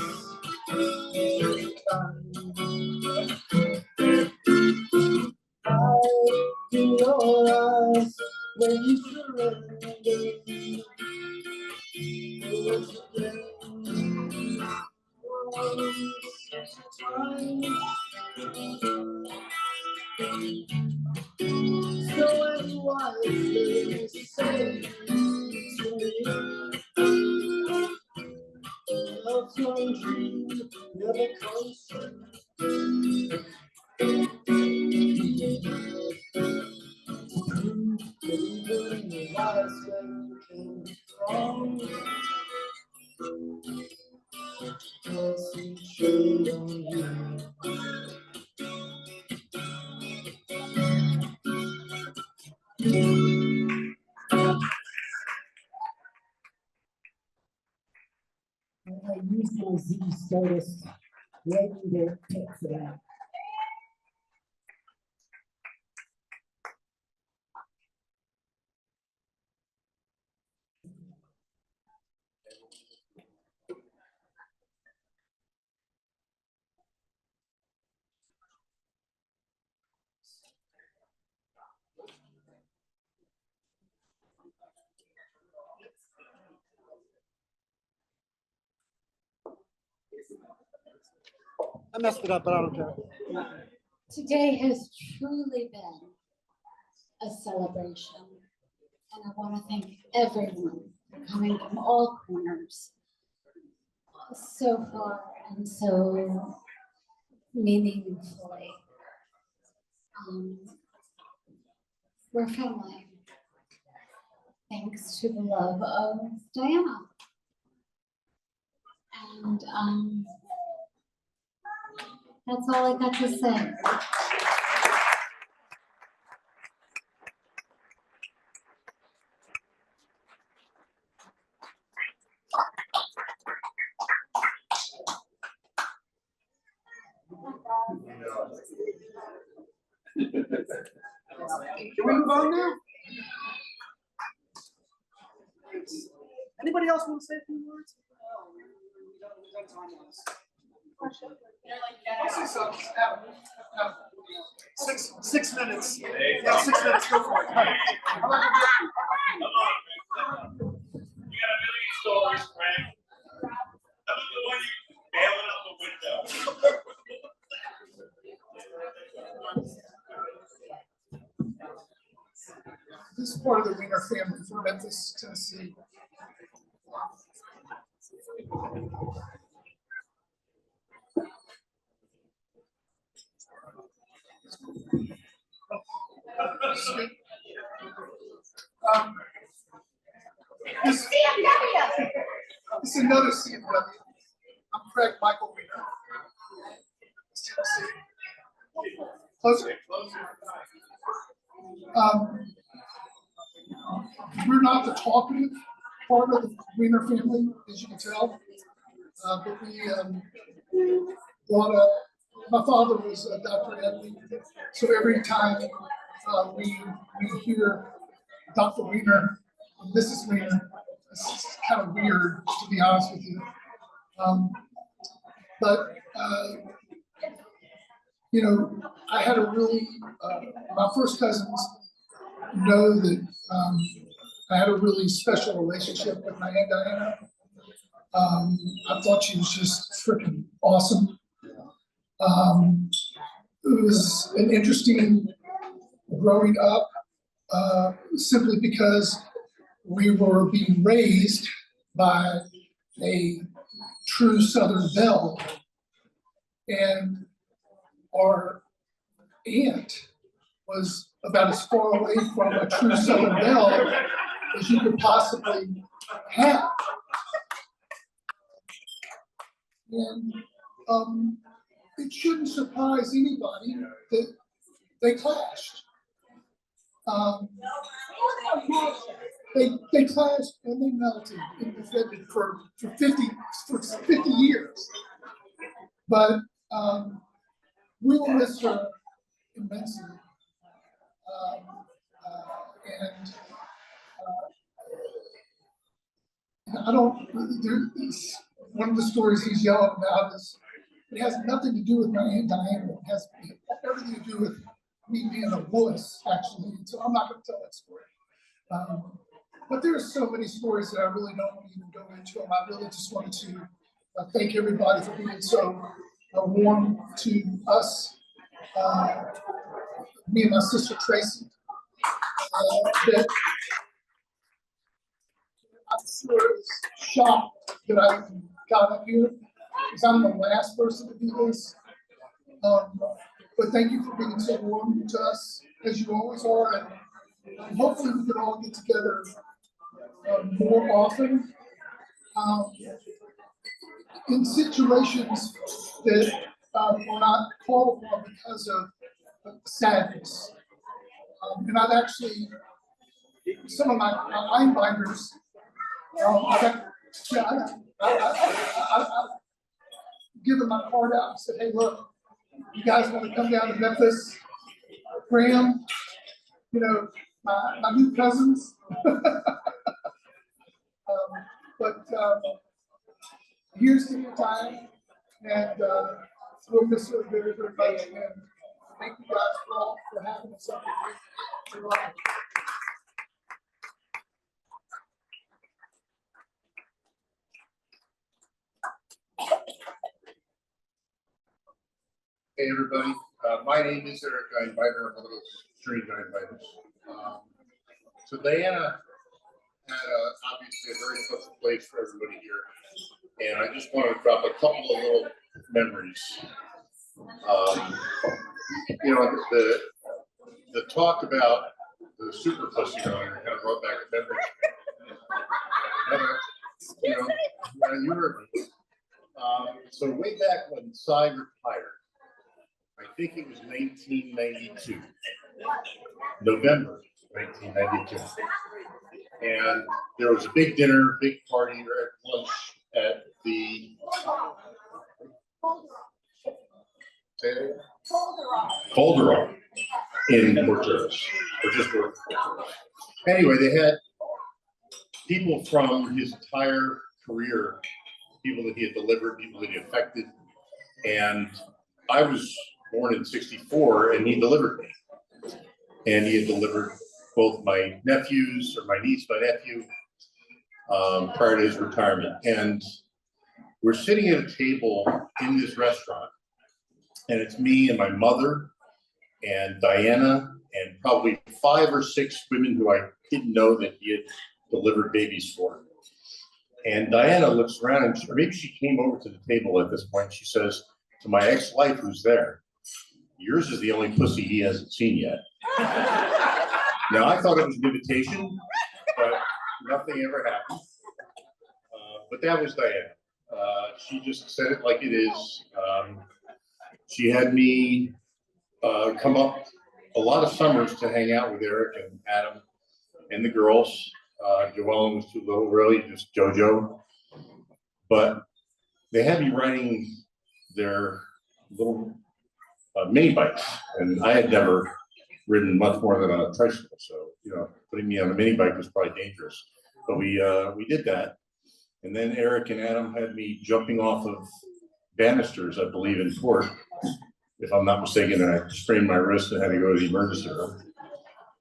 in your eyes when you surrender. So everyone is saying to me, love's one dream never comes true. Even the wise men can be wrong. Concentrate on you. I use my Z status right in there, text it out. I messed it up, but I don't care. Today has truly been a celebration, and I want to thank everyone for coming from all corners so far and so meaningfully. We're family, thanks to the love of Diana. And that's all I got to say. Can we move on now? Anybody else want to say a few words? I'll say something. 6 minutes. Yeah, 6 minutes. Go for it. You got a million stories, Frank. How about the one you bailing out the window? This is part of the Wiener family from Memphis, Tennessee. This is another CMW. I'm Craig Michael Wiener. Tennessee. Closer. We're not the talkative part of the Wiener family, as you can tell. But we brought up, my father was Dr. Edley, so every time we hear Dr. Wiener, Mrs. Wiener, it's kind of weird, to be honest with you. But you know, I had a really, my first cousins know that I had a really special relationship with my Aunt Diana. I thought she was just freaking awesome. It was an interesting growing up, simply because we were being raised by a true Southern belle, and our aunt was about as far away from a true Southern belle as you could possibly have. And it shouldn't surprise anybody that they clashed. They clashed and they melted and defended for 50 years. But we will miss her immensely. And I don't, one of the stories he's yelling about is, it has nothing to do with my Aunt Diana. It has everything to do with me being a wuss, actually. So I'm not going to tell that story. But there are so many stories that I really don't want to even go into them. I really just wanted to thank everybody for being so warm to us. Me and my sister Tracy. That I'm sure is shocked that I got up here because I'm the last person to do this. But thank you for being so warm to us, as you always are, and hopefully we can all get together more often in situations that were not called for because of sadness. And I've actually, some of my line binders, I've given my card out and said, hey, look, you guys want to come down to Memphis? Graham, you know, my new cousins. But here's to your time, and we'll miss her very, very much. And thank you guys for having us up here. Hey everybody, my name is Eric. I invite her, one of those strange inviters. So Diana had obviously a very special place for everybody here, and I just want to drop a couple of little memories. You know, the talk about the super pussy owner kind of brought back a memory. You know, you heard me. So way back when Cy retired, I think it was 1992, November 1992. And there was a big dinner, big party, or lunch at the Calderon in Portuguese, or just Portuguese. Anyway, they had people from his entire career, people that he had delivered, people that he affected, and I was born in '64, and he delivered me. And he had delivered both my nephews, or my niece, my nephew, prior to his retirement. And we're sitting at a table in this restaurant, and it's me and my mother and Diana and probably 5 or 6 women who I didn't know that he had delivered babies for. And Diana looks around, and or maybe she came over to the table at this point. She says to my ex-wife who's there, "Yours is the only pussy he hasn't seen yet." Now, I thought it was an invitation, but nothing ever happened. But that was Diana. She just said it like it is. She had me come up a lot of summers to hang out with Eric and Adam and the girls. Joellen was too little, really, just JoJo. But they had me riding their little mini bikes, and I had never ridden much more than a tricycle, so you know, putting me on a mini bike was probably dangerous. But we did that, and then Eric and Adam had me jumping off of banisters, I believe, in Port, if I'm not mistaken. I sprained my wrist and had to go to the emergency room.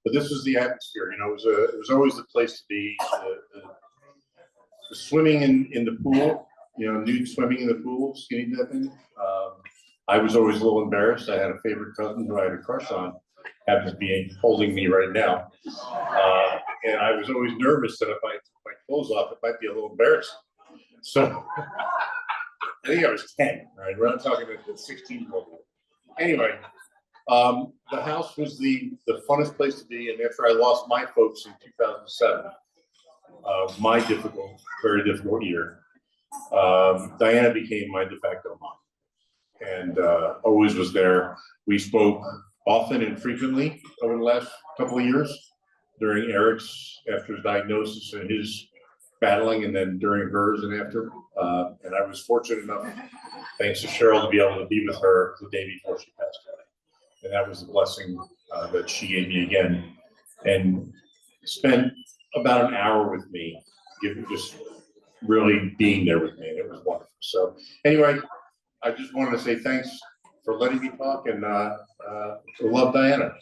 But this was the atmosphere, you know. It was always the place to be. The swimming in the pool, you know, nude swimming in the pool, skinny dipping. I was always a little embarrassed. I had a favorite cousin who I had a crush on, happens to be holding me right now. And I was always nervous that if I took my clothes off, it might be a little embarrassing. So I think I was 10, right? We're not talking about the 16-year-old. Anyway, The house was the funnest place to be, and after I lost my folks in 2007, my very difficult year, Diana became my de facto mom, and always was there. We spoke often and frequently over the last couple of years during Eric's, after his diagnosis and his battling, and then during hers and after. And I was fortunate enough, thanks to Cheryl, to be able to be with her the day before she passed away. And that was a blessing that she gave me again, and spent about an hour with me, just really being there with me. And it was wonderful. So anyway, I just wanted to say thanks for letting me talk, and love, Diana.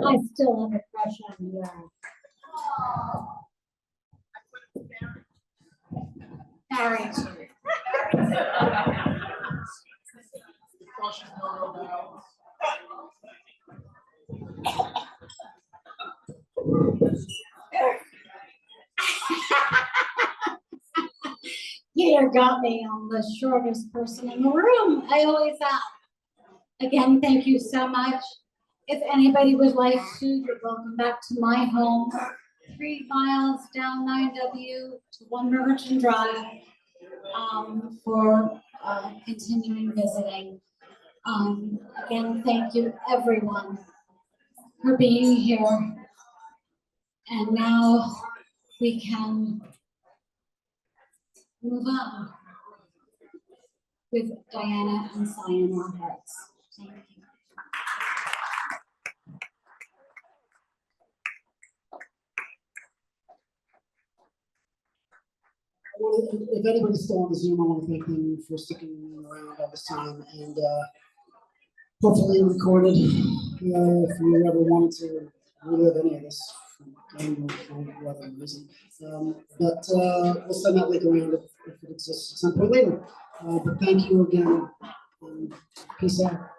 I still have a crush on you. Barry. You got me on the shortest person in the room. I always have. Again, thank you so much. If anybody would like to, you're welcome back to my home, 3 miles down 9W to 1 Riverton Drive, for continuing visiting. Again, thank you everyone for being here. And now we can move on with Diana and Cy in our hearts. Thank you. If anybody's still on the Zoom, I want to thank them for sticking around all this time, and hopefully recorded if you ever wanted to relive any of this for whatever reason. But we'll send that link around if it exists at some point later. But thank you again, and peace out.